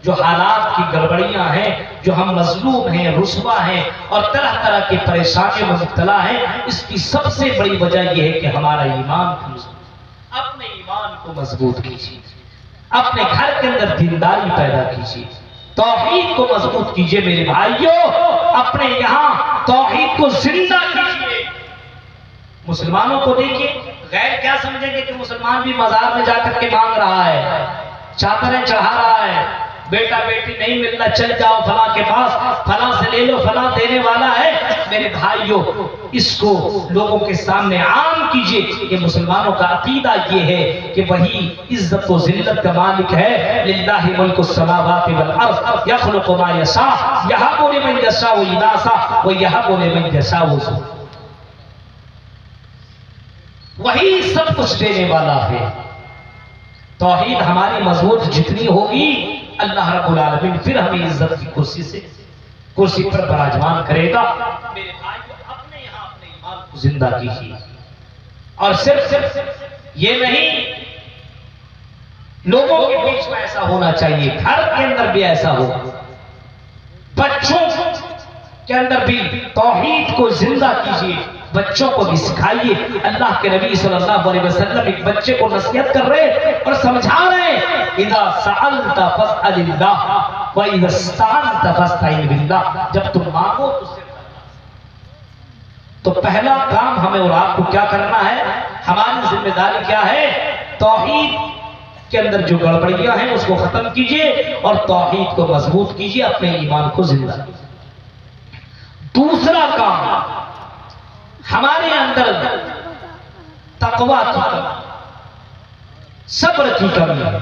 جو حالات کی گڑبڑیاں ہیں، جو ہم مظلوم ہیں، رسوا ہیں اور طرح طرح کی پریشانیوں میں مبتلا ہیں، اس کی سب سے بڑی وجہ یہ ہے کہ ہمارا ایمان کمزور. اپنے ایمان کو مضبوط کیجیے، اپنے گھر کے اندر دینداری پیدا کیجیے، توحید کو مضبوط کیجیے. میرے بھائیوں اپنے یہاں توحید کو زندہ کیجیے. مسلمانوں کو دیکھیے، غیر کیا سمجھیں گے کہ مسلمان بھی مزار میں جا کر کے مانگ رہا ہے، چادریں چڑھا رہا ہے، بیٹا بیٹی نہیں ملنا چل جاؤ فلاں کے پاس، فلاں سے لے لو، فلاں دینے والا ہے. میرے بھائیوں اس کو لوگوں کے سامنے عام کیجئے کہ مسلمانوں کا عقیدہ یہ ہے کہ وہی عزت و ذلت کا مالک ہے. للہ ملک السماوات والارض یخلق ما یشاء یہب لمن یشاء اناثا ویہب لمن یشاء ذکورا. وہی سب کچھ دینے والا ہے. توحید ہماری مضبوط جتنی ہوگی اللہ رب العالمین پھر ہمیں عزت کی کرسی پر براجمان کرے گا. میرے بھائیو اپنے یہاں اپنے ایمان کو زندہ کیجیے. اور صرف یہ نہیں لوگوں کے بیچ میں ایسا ہونا چاہیے, گھر کے اندر بھی ایسا ہو, بچوں کے اندر بھی توحید کو زندہ کیجیے, بچوں کو بھی سکھائیے. اللہ کے نبی صلی اللہ علیہ وسلم ایک بچے کو نصیحت کر رہے اور سمجھا رہے اذا سألت فاسأل اللہ وَإِذَا اسْتَعَنْتَ فَاسْتَعِنْ بِاللَّهِ. جب تم مانگو تو پہلا کام ہمیں اور آپ کو کیا کرنا ہے, ہماری ذمہ داری کیا ہے, توحید کے اندر جو گڑبڑیاں ہیں اس کو ختم کیجئے اور توحید کو مضبوط کیجئے, اپنے ایمان کو زندہ. دوسرا کام ہمارے اندر تقویٰ کی کمی, صبر کی کمی ہے.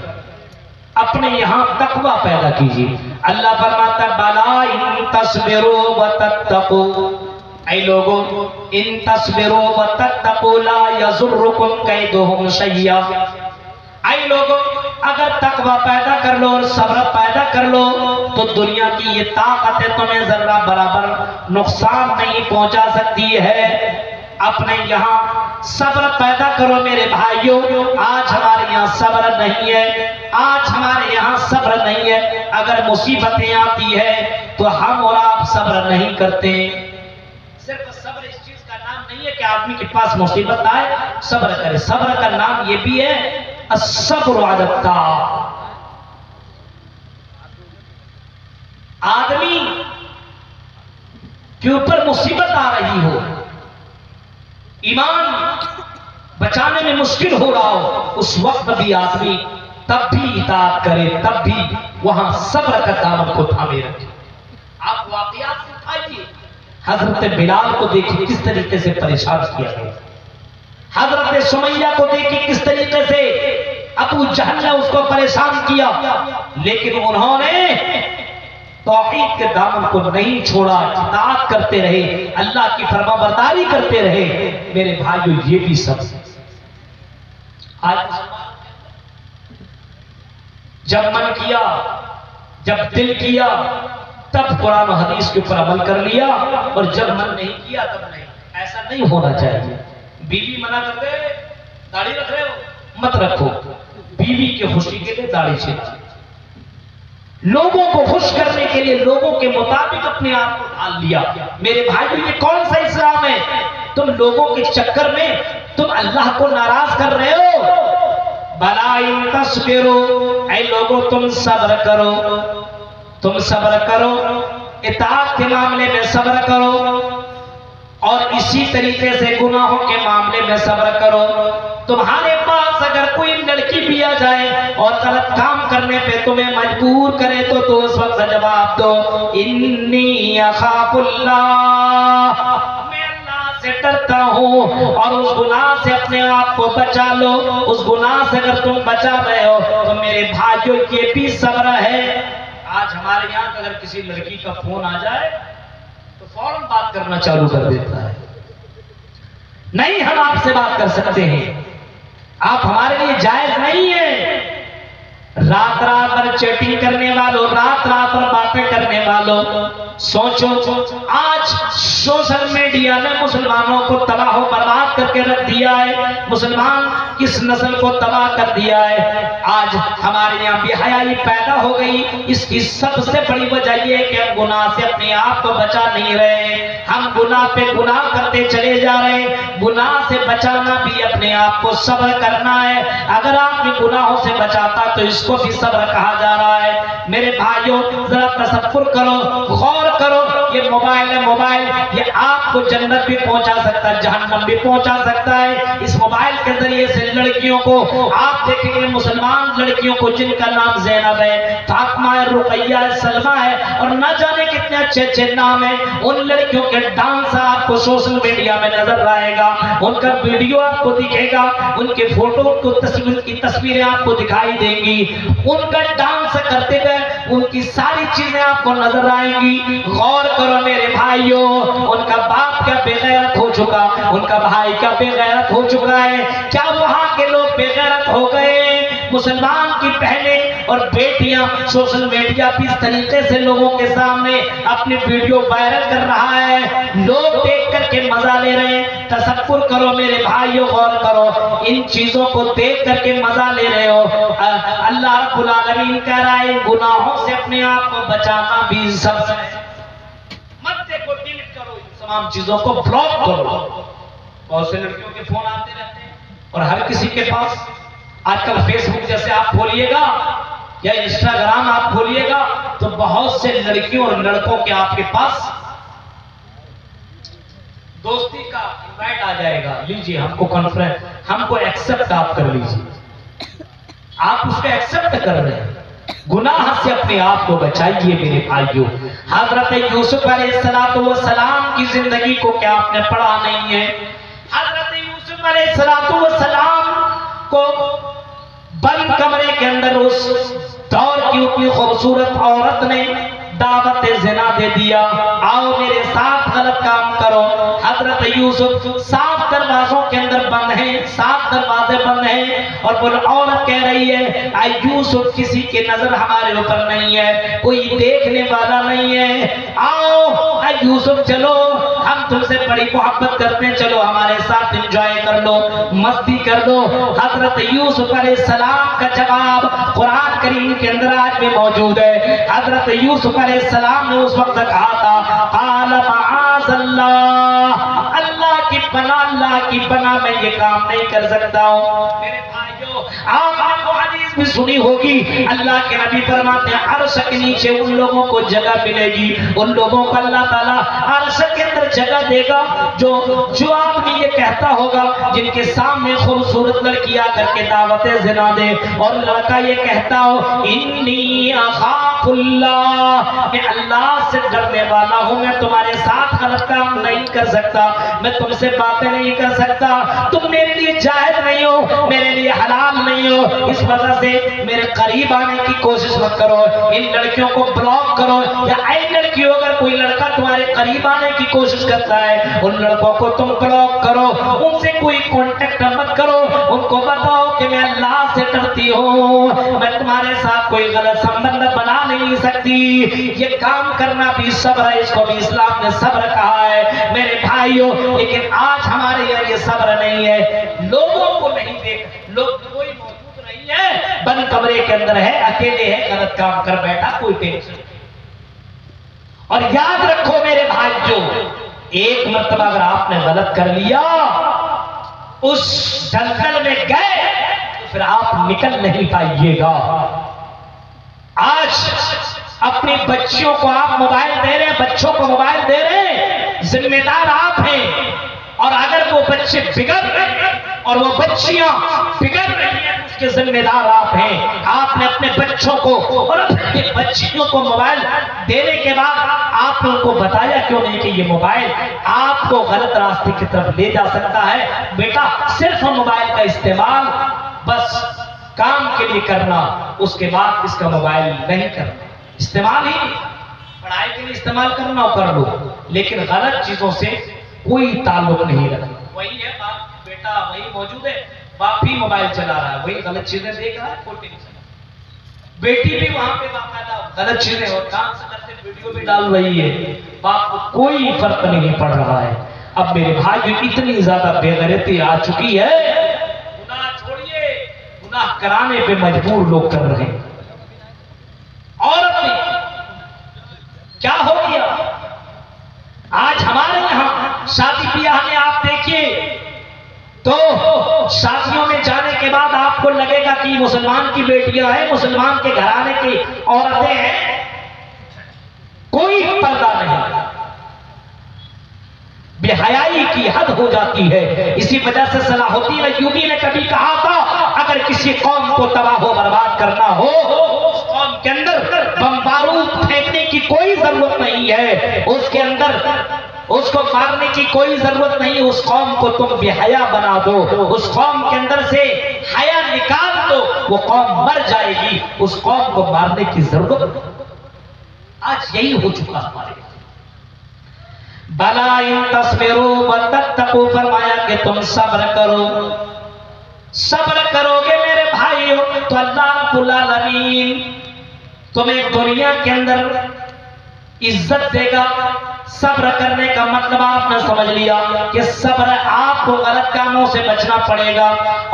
اپنے یہاں تقویٰ پیدا کیجیے. اللہ فرماتا بلا ان تصبروا وتتقوا, اے لوگوں ان تصبروا وتتقوا لا یضرکم کیدہم شیئا. اے لوگوں اگر تقویٰ پیدا کر لو اور صبر پیدا کر لو تو دنیا کی یہ طاقتیں تمہیں ذرہ برابر نقصان نہیں پہنچا سکتی ہے. اپنے یہاں صبر پیدا کرو میرے بھائیوں. آج ہمارے یہاں صبر نہیں ہے, آج ہمارے یہاں صبر نہیں ہے. اگر مصیبتیں آتی ہے تو ہم اور آپ صبر نہیں کرتے. صرف صبر اس چیز کا نام نہیں ہے کہ آدمی کے پاس مصیبت آئے صبر کرے. صبر کا نام یہ بھی ہے الصبر علی الطاعہ. آدمی کے اوپر مصیبت آ رہی ہو, ایمان بچانے میں مشکل ہو رہا ہو, اس وقت بھی آدمی تب بھی اطاعت کرے, تب بھی وہاں صبر کا دامن کو تھامے رکھے. آپ واقعات سے اٹھائیے. حضرت بلال کو دیکھیں کس طریقے سے پریشان کیا گیا, حضرت سمیہ کو دیکھیں کس طریقے سے ابو جہل نے اس کو پریشان کیا, لیکن انہوں نے توحید کے دامن کو نہیں چھوڑا, اطاعت کرتے رہے, اللہ کی فرما برداری کرتے رہے. میرے بھائیو یہ بھی سب آج جب من کیا, جب دل کیا تب قرآن و حدیث کے اوپر عمل کر لیا, اور جب من نہیں کیا تب نہیں. ایسا نہیں ہونا چاہیے. بیوی منع کر دے داڑھی رکھ رہے ہو مت رکھو, بیوی کے خوشی کے لیے داڑھی چھیڑا. لوگوں کو خوش کرنے کے لیے لوگوں کے مطابق اپنے آپ کو ڈھال لیا. میرے بھائیو یہ کون سا اسلام ہے؟ تم لوگوں کے چکر میں تم اللہ کو ناراض کر رہے ہو. بلا ان تصبروا, اے لوگوں تم صبر کرو, تم صبر کرو, اطاعت کے معاملے میں صبر کرو, اور اسی طریقے سے گناہوں کے معاملے میں صبر کرو. تمہارے پاس اگر کوئی لڑکی بھی آ جائے اور غلط کام کرنے پہ تمہیں مجبور کرے تو اس وقت جواب دو انی اخاف اللہ, میں اللہ سے ڈرتا ہوں, اور اس گناہ سے اپنے آپ کو بچا لو. اس گناہ سے اگر تم بچا رہے ہو تو میرے بھائیوں یہ بھی صبر ہے. آج ہمارے یہاں اگر کسی لڑکی کا فون آ جائے تو فوراً بات کرنا چالو کر دیتا ہے, نہیں ہم آپ سے بات کر سکتے ہیں, آپ ہمارے لیے جائز نہیں ہے. رات رات پر چیٹنگ کرنے والوں, رات رات پر باتیں کرنے والوں, سوچو آج سوشل میڈیا نے مسلمانوں کو تباہ و برباد کر کے رکھ دیا ہے. مسلمان کس نسل کو تباہ کر دیا ہے. آج ہمارے یہاں بے حیائی پیدا ہو گئی. اس کی سب سے بڑی وجہ یہ ہے کہ ہم گناہ سے اپنے آپ کو بچا نہیں رہے, ہم گناہ پہ گناہ کرتے چلے جا رہے ہیں. گناہ سے بچانا بھی اپنے آپ کو صبر کرنا ہے. اگر آپ نے گناہوں سے بچاتا تو اس کو بھی صبر کہا جا رہا ہے. میرے بھائیوں ذرا تصور کرو, غور کرو, یہ موبائل ہے، موبائل یہ آپ کو جنت بھی پہنچا سکتا ہے، جہنم بھی پہنچا سکتا ہے۔ اس موبائل کے ذریعے سے لڑکیوں کو آپ دیکھیں گے، مسلمان لڑکیوں کو جن کا نام زینب ہے، فاطمہ ہے، رقیہ ہے، سلمہ ہے اور نہ جانے کتنے اچھے اچھے نام ہیں، ان لڑکیوں کے ڈانس آپ کو سوشل میڈیا میں نظر آئے گا، ان کا ویڈیو آپ کو دکھے گا، ان کے فوٹو کو تصویریں آپ کو دکھائی دیں گی، ان کا ڈانس کرتے ہوئے ان کی ساری چیزیں آپ کو نظر آئیں گی۔ غور کرو میرے بھائیوں، ان کا باپ کیا بے غیرت ہو چکا، ان کا بھائی کیا بے غیرت ہو چکا ہے، کیا وہاں کے لوگ بے غیرت ہو گئے؟ مسلمان کی بہنیں اور بیٹیاں سوشل میڈیا بھی اس طریقے سے لوگوں کے سامنے اپنی ویڈیو وائرل کر رہا ہے، لوگ دیکھ کر کے مزہ لے رہے ہیں۔ تصور کرو میرے بھائیوں، غور کرو، ان چیزوں کو دیکھ کر کے مزہ لے رہے ہو۔ اللہ رب العالمین کہہ رہا ہے گناہوں سے اپنے آپ کو بچانا بھی سب سے، مت دیکھو، ڈیلیٹ کرو، ان تمام چیزوں کو بلاک کرو۔ بہت سے لڑکیوں کے فون آتے رہتے ہیں اور ہر کسی کے پاس آج کل فیس بک جیسے آپ کھولیے گا یا انسٹاگرام آپ کھولیے گا تو بہت سے لڑکیوں اور لڑکوں کے آپ کے پاس دوستی کا انوائٹ آ جائے گا، لیجیے ہم کو کانفرنس، ہم کو ایکسپٹ آپ کر لیجیے، آپ اس کو ایکسپٹ کر رہے ہیں۔ گناہ سے اپنے آپ کو بچائیے میرے بھائیوں۔ حضرت یوسف علیہ السلام کی زندگی کو کیا آپ نے پڑھا نہیں ہے؟ حضرت یوسف علیہ السلام کو بند کمرے کے اندر اس دور کی اتنی خوبصورت عورت نے دعوت زنا دے دیا، آؤ میرے ساتھ غلط کام کرو۔ حضرت یوسف 7 دروازوں کے اندر بند ہیں، 7 دروازے بند ہیں اور وہ عورت کہہ رہی ہے اے یوسف کسی کی نظر ہمارے اوپر نہیں ہے، کوئی دیکھنے والا نہیں ہے، آؤ اے یوسف چلو، ہم تم سے بڑی محبت کرتے ہیں، چلو ہمارے ساتھ انجوائے کر لو، مستی کر لو۔ حضرت یوسف علیہ السلام کا جواب قرآن کریم کے اندر آج بھی موجود ہے۔ حضرت یوسف علیہ السلام نے اس وقت کہا تھا قال معاذ اللہ، اللہ کی پناہ میں یہ کام نہیں کر سکتا ہوں۔ میرے بھائیوں، آپ کو حدیث بھی سنی ہوگی، اللہ کے نبی فرماتے ہیں عرش کے نیچے ان لوگوں کو جگہ ملے گی، ان لوگوں کو اللہ تعالیٰ عرش کے اندر جگہ دے گا جو آدمی یہ کہتا ہوگا، جن کے سامنے خوبصورت لڑکی آ کر کے دعوت زنا دے اور لڑکا یہ کہتا ہو انی اخاف اللہ، میں اللہ سے ڈرنے والا ہوں، میں تمہارے ساتھ غلط کام نہیں کر سکتا، میں تم سے باتیں نہیں کر سکتا، تم میرے لیے جائز نہیں ہو، میرے لیے حلال نہیں ہو، اس وجہ سے میرے قریب آنے کی کوشش مت کرو، ان لڑکیوں کو بلاک کرو، یا اے لڑکیوں اگر کوئی لڑکا تمہارے قریب آنے کی کوشش کرتا ہے ان لڑکوں کو تم بلاک کرو، ان سے کوئی کانٹیکٹ مت کرو، ان کو بتاؤ کہ میں اللہ سے ڈرتی ہوں، میں تمہارے ساتھ کوئی غلط سمبند بنا نہیں سکتی۔ یہ کام کرنا بھی صبر ہے، اس کو بھی اسلام نے صبر کہا ہے میرے بھائیوں، لیکن آج ہمارے یہاں یہ صبر نہیں ہے، لوگوں کو نہیں دیکھ، لوگ کوئی موجود نہیں ہے، بند کمرے کے اندر ہے، اکیلے ہے، غلط کام کر بیٹھا، کوئی ٹینشن۔ اور یاد رکھو میرے بھائیوں، ایک مرتبہ اگر آپ نے غلط کر لیا، اس دلدل میں گئے تو پھر آپ نکل نہیں پائیے گا۔ آج اپنی بچیوں کو آپ موبائل دے رہے ہیں، بچوں کو موبائل دے رہے ہیں، ذمہ دار آپ ہیں، اور اگر وہ بچے بگڑ رہے اور وہ بچیاں بگڑ رہی ہیں اس کے ذمہ دار آپ ہیں۔ آپ نے اپنے بچوں کو اور اپنی بچیوں کو موبائل دینے کے بعد آپ نے ان کو بتایا کیوں نہیں کہ یہ موبائل آپ کو غلط راستے کی طرف لے جا سکتا ہے، بیٹا صرف موبائل کا استعمال بس کام کے لیے کرنا، اس کے بعد اس کا موبائل نہیں کرنا، استعمال ہی پڑھائی کے لیے استعمال کرنا ہو کر لو، لیکن غلط چیزوں سے کوئی تعلق نہیں رکھنا۔ وہی ہے باپ، بیٹا وہی موجود ہے، باپ بھی موبائل چلا رہا ہے، وہی غلط چیزیں دیکھ رہا ہے، کوئی ٹینشن نہیں، بیٹی بھی وہاں پہ باقاعدہ غلط چیزیں اور ڈانس کرتے ویڈیو بھی ڈال رہی ہے، باپ کو کوئی فرق نہیں پڑ رہا ہے۔ اب میرے بھائی اتنی زیادہ بے غیرتی آ چکی ہے، گناہ چھوڑیے، گناہ کرانے پہ مجبور لوگ کر رہے ہیں۔ عورت نے کیا ہو گیا آج ہمارے یہاں شادی بیاہ میں آپ دیکھیے تو شادیوں میں جانے کے بعد آپ کو لگے گا کہ مسلمان کی بیٹیاں ہیں، مسلمان کے گھرانے کی عورتیں ہیں، کوئی پردہ نہیں، بے حیائی کی حد ہو جاتی ہے۔ اسی وجہ سے صلاح الدین ایوبی نے کبھی کہا تھا اگر کسی قوم کو تباہ و برباد کرنا ہو اس قوم کے اندر بم بارود پھینکنے کی کوئی ضرورت نہیں ہے، اس کے اندر اس کو مارنے کی کوئی ضرورت نہیں، اس قوم کو تم بے حیا بنا دو، اس قوم کے اندر سے حیا نکال دو، وہ قوم مر جائے گی، اس قوم کو مارنے کی ضرورت آج یہی ہو چکا ہمارے۔ بلا ان تصبروا وتتقوا، فرمایا کہ تم صبر کرو، صبر کرو گے میرے بھائیو تو اللہ رب العالمین تمہیں دنیا کے اندر عزت دے گا۔ صبر کرنے کا مطلب آپ نے سمجھ لیا کہ صبر آپ کو غلط کاموں سے بچنا پڑے گا،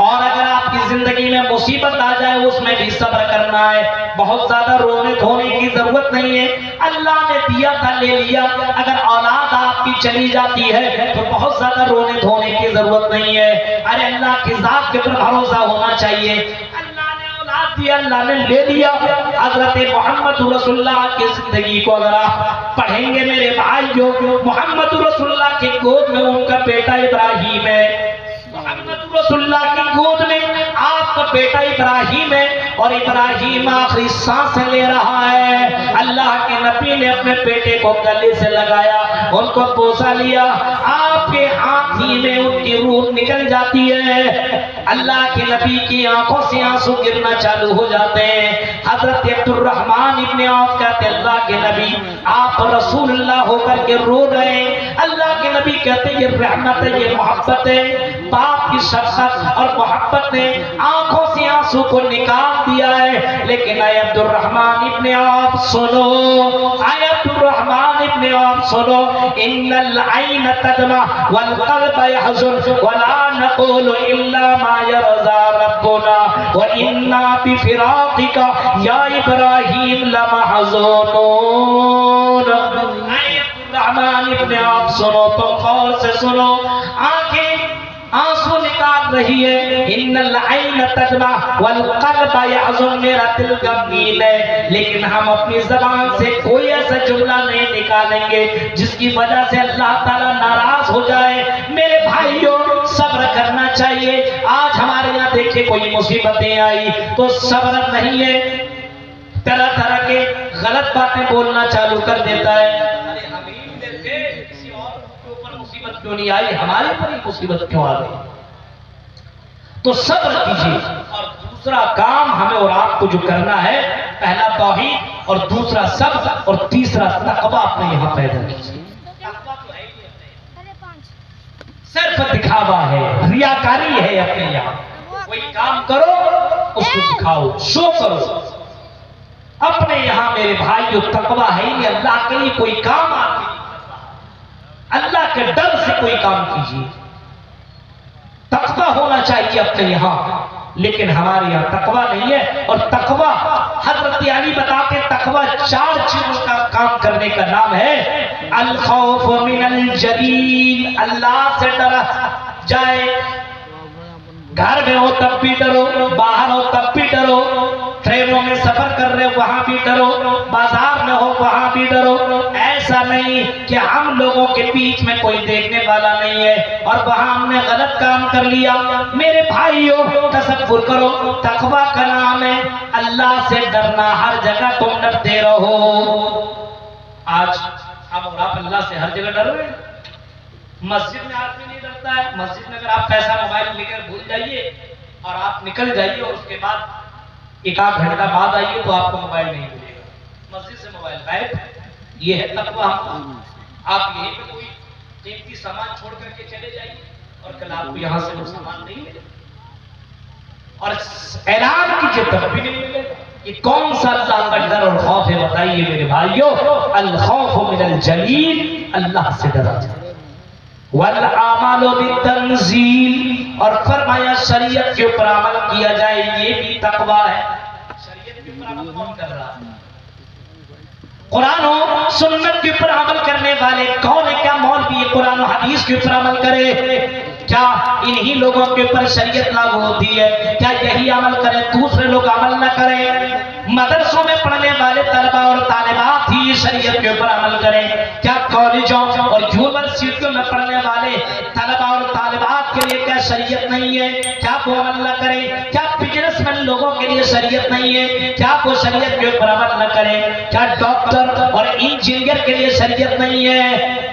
اور اگر آپ کی زندگی میں مصیبت آ جائے اس میں بھی صبر کرنا ہے۔ بہت زیادہ رونے دھونے کی ضرورت نہیں ہے، اللہ نے دیا تھا لے لیا۔ اگر اولاد آپ کی چلی جاتی ہے تو بہت زیادہ رونے دھونے کی ضرورت نہیں ہے، ارے اللہ کی ذات کے پر بھروسہ ہونا چاہیے۔ اللہ نے لے لیا۔ حضرت محمد رسول اللہ کی زندگی کو اگر آپ پڑھیں گے میرے بھائیو، محمد رسول اللہ کے گود میں ان کا بیٹا ابراہیم ہے، محمد رسول اللہ کی گود میں آپ کا بیٹا ابراہیم ہے، اور ابراہیم آخری سانسیں لے رہا ہے۔ اللہ کے نبی نے اپنے بیٹے کو گلے سے لگایا، ان کو بوسہ لیا، آپ کے ہاتھ ہی میں ان کی روح نکل جاتی ہے۔ اللہ کے نبی کی آنکھوں سے آنسو گرنا چالو ہو جاتے ہیں۔ حضرت عبد الرحمن ابن عوف کہتے ہیں اللہ کے نبی آپ رسول اللہ ہو کر کے رو رہے ہیں۔ اللہ کے نبی کہتے ہیں یہ رحمت ہے، یہ محبت ہے، باپ کی شفقت اور محبت نے آنکھوں سے آنسو کو نکال دیا ہے۔ لیکن اے عبد الرحمن ابن عوف سنو، اے عبد الرحمن ابن عوف سنو، ان العین تدمع والقلب يحزن ولا نقول الا ما يرضى ربنا وانا بفراقك یا ابراہیم لمحزونون۔ اے عبد الرحمن ابن عوف سنو، تم غور سے سنو، آنکھیں آنسو نکال رہی ہے، ان العین تدمع والقلب يحزن، میرا دل غمگین ہے، لیکن ہم اپنی زبان سے کوئی ایسا جملہ نہیں نکالیں گے جس کی وجہ سے اللہ تعالیٰ ناراض ہو جائے۔ میرے بھائیوں صبر کرنا چاہیے۔ آج ہمارے یہاں دیکھیں کوئی مصیبتیں آئی تو صبر نہیں ہے، طرح طرح کے غلط باتیں بولنا چالو کر دیتا ہے، مصیبت کیوں نہیں آئی، ہمارے پر ہی مصیبت کیوں آ گئی۔ تو صبر کیجیے، اور دوسرا کام ہمیں اور آپ کو جو کرنا ہے، پہلا توحید اور دوسرا صبر اور تیسرا تقویٰ اپنے یہاں پیدا کیجیے۔ صرف دکھاوا ہے، ریاکاری ہے اپنے یہاں، کوئی کام کرو اس کو دکھاؤ، شو کرو۔ اپنے یہاں میرے بھائیو تقویٰ ہے ہی، اللہ کے لیے کوئی کام آپ کے، اللہ کے ڈر سے کوئی کام کیجیے۔ تقویٰ ہونا چاہیے اپنے یہاں، لیکن ہمارے یہاں تقویٰ نہیں ہے۔ اور تقویٰ حضرت علی بتاتے تقویٰ 4 چیزوں کا کام کرنے کا نام ہے۔ الخوف من الجلیل، اللہ سے ڈرا جائے، گھر میں ہو تب بھی ڈرو، باہر ہو تب بھی ڈرو، ٹرینوں میں سفر کر رہے ہو وہاں بھی ڈرو، بازار میں ہو وہاں بھی ڈرو۔ ایسا نہیں کہ ہم لوگوں کے بیچ میں کوئی دیکھنے والا نہیں ہے اور وہاں ہم نے غلط کام کر لیا۔ میرے بھائیوں تصور کرو، تقویٰ کا نام ہے اللہ سے ڈرنا، ہر جگہ تم ڈرتے رہو۔ آج ہم اور آپ اللہ سے ہر جگہ ڈر رہے ہیں۔ مسجد میں آدمی نہیں ڈرتا ہے، مسجد میں اگر آپ پیسہ موبائل لے کر بھول جائیے اور آپ نکل جائیے اور اس کے بعد 1 آدھ گھنٹہ بعد آئیے تو آپ کو موبائل نہیں ملے گا، مسجد سے موبائل غائب۔ یہ ہے تقویٰ۔ آپ یہیں پہ کوئی قیمتی سامان چھوڑ کر کے چلے جائیے اور کل آپ کو یہاں سے وہ سامان نہیں ملے اور اعلان کیجیے تب بھی نہیں ملے گا۔ یہ کون سا اللہ کا ڈر اور خوف ہے بتائیے میرے بھائیو؟ الخوف من الجلیل، اللہ سے ڈرا جائے۔ والعمل بالتنزیل، اور فرمایا شریعت کے اوپر عمل کیا جائے، یہ بھی تقویٰ ہے۔ شریعت کے اوپر عمل کون کر رہا ہے؟ قرآن و سنت کے اوپر عمل کرنے والے کون ہے؟ کیا مولوی قرآن و حدیث کے اوپر عمل کرے؟ کیا انہی لوگوں کے اوپر شریعت لاگو ہوتی ہے؟ کیا یہی عمل کریں دوسرے لوگ عمل نہ کریں؟ مدرسوں میں پڑھنے والے طلبہ اور طالبات ہی شریعت کے اوپر عمل کریں؟ کیا کالجوں اور یونیورسٹیوں میں پڑھنے والے طلبہ اور طالبات کے لیے کیا شریعت نہیں ہے؟ کیا وہ عمل نہ کریں؟ کیا بزنس مین لوگوں کے لیے شریعت نہیں ہے؟ کیا وہ شریعت کے اوپر عمل نہ کریں؟ کیا ڈاکٹر اور انجینئر کے لیے شریعت نہیں ہے؟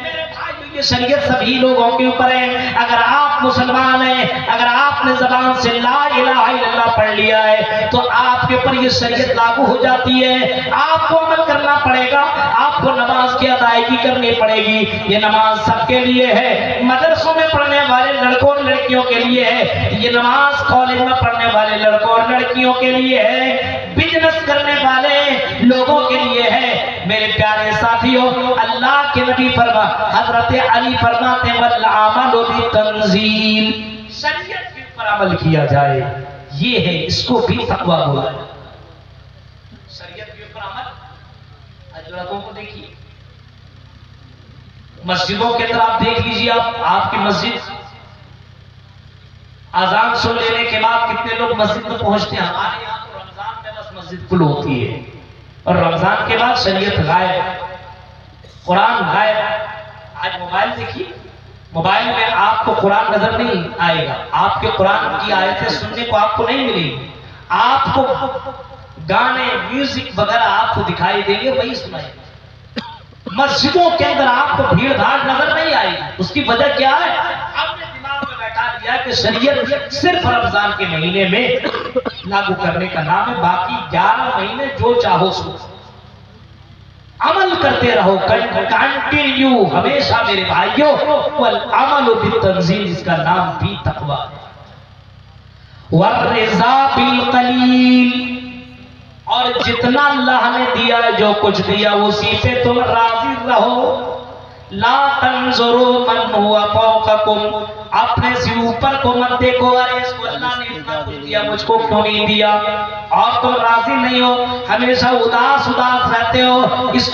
یہ شریعت سبھی لوگوں کے اوپر ہے۔ اگر آپ مسلمان ہیں، اگر آپ نے زبان سے لا الہ الا اللہ پڑھ لیا ہے تو آپ کے اوپر یہ شریعت لاگو ہو جاتی ہے۔ آپ کو عمل کرنا پڑے گا، آپ کو نماز کی ادائیگی کرنی پڑے گی۔ یہ نماز سب کے لیے ہے، مدرسوں میں پڑھنے والے لڑکوں اور لڑکیوں کے لیے ہے، یہ نماز کالج میں پڑھنے والے لڑکوں اور لڑکیوں کے لیے ہے، بزنس کرنے والے لوگوں کے لیے ہے۔ میرے پیارے ساتھیوں، اللہ کے نبی حضرت علی فرماتے ہیں والعمل بالتنزیل، شریعت کے اوپر عمل کیا جائے، یہ ہے، اس کو بھی تقویٰ بولا ہے۔ شریعت کے اوپر عمل، آج لوگوں کو دیکھیے مسجدوں کے اندر، آپ دیکھ لیجیے، آپ کی مسجد اذان سن لینے کے بعد کتنے لوگ مسجد میں پہنچتے ہیں؟ ہمارے یہاں تو رمضان میں بس مسجد کھل ہوتی ہے، اور رمضان کے بعد شریعت غائب، قرآن غائب۔ آج موبائل دیکھیے، موبائل میں آپ کو قرآن نظر نہیں آئے گا، آپ کے قرآن کی آیتیں سننے کو آپ کو نہیں ملے گی، آپ کو گانے میوزک وغیرہ آپ کو دکھائی دیں گے، وہی سنائیں گے۔ مسجدوں کے اندر آپ کو بھیڑ بھاڑ نظر نہیں آئے گی، اس کی وجہ کیا ہے؟ آپ نے دماغ میں بیٹھا دیا کہ شریعت صرف رمضان کے مہینے میں لاگو کرنے کا نام ہے، باقی 11 مہینے جو چاہو سو عمل کرتے رہو، کنٹینیو، ہمیشہ میرے بھائیوں، والعمل بالتنزیل، اس کا نام بھی تقویٰ ہے۔ والرضا بالقلیل، اور جتنا اللہ نے دیا ہے، جو کچھ دیا اسی پہ تم راضی رہو۔ لا تنظروا من هو فوقکم، اپنے سے اوپر کو مت دیکھو، ارے اس کو اللہ نے اتنا کچھ دیا، مجھ کو کیوں نہیں دیا، اور تم راضی نہیں ہو، ہمیشہ اداس رہتے ہو۔ اس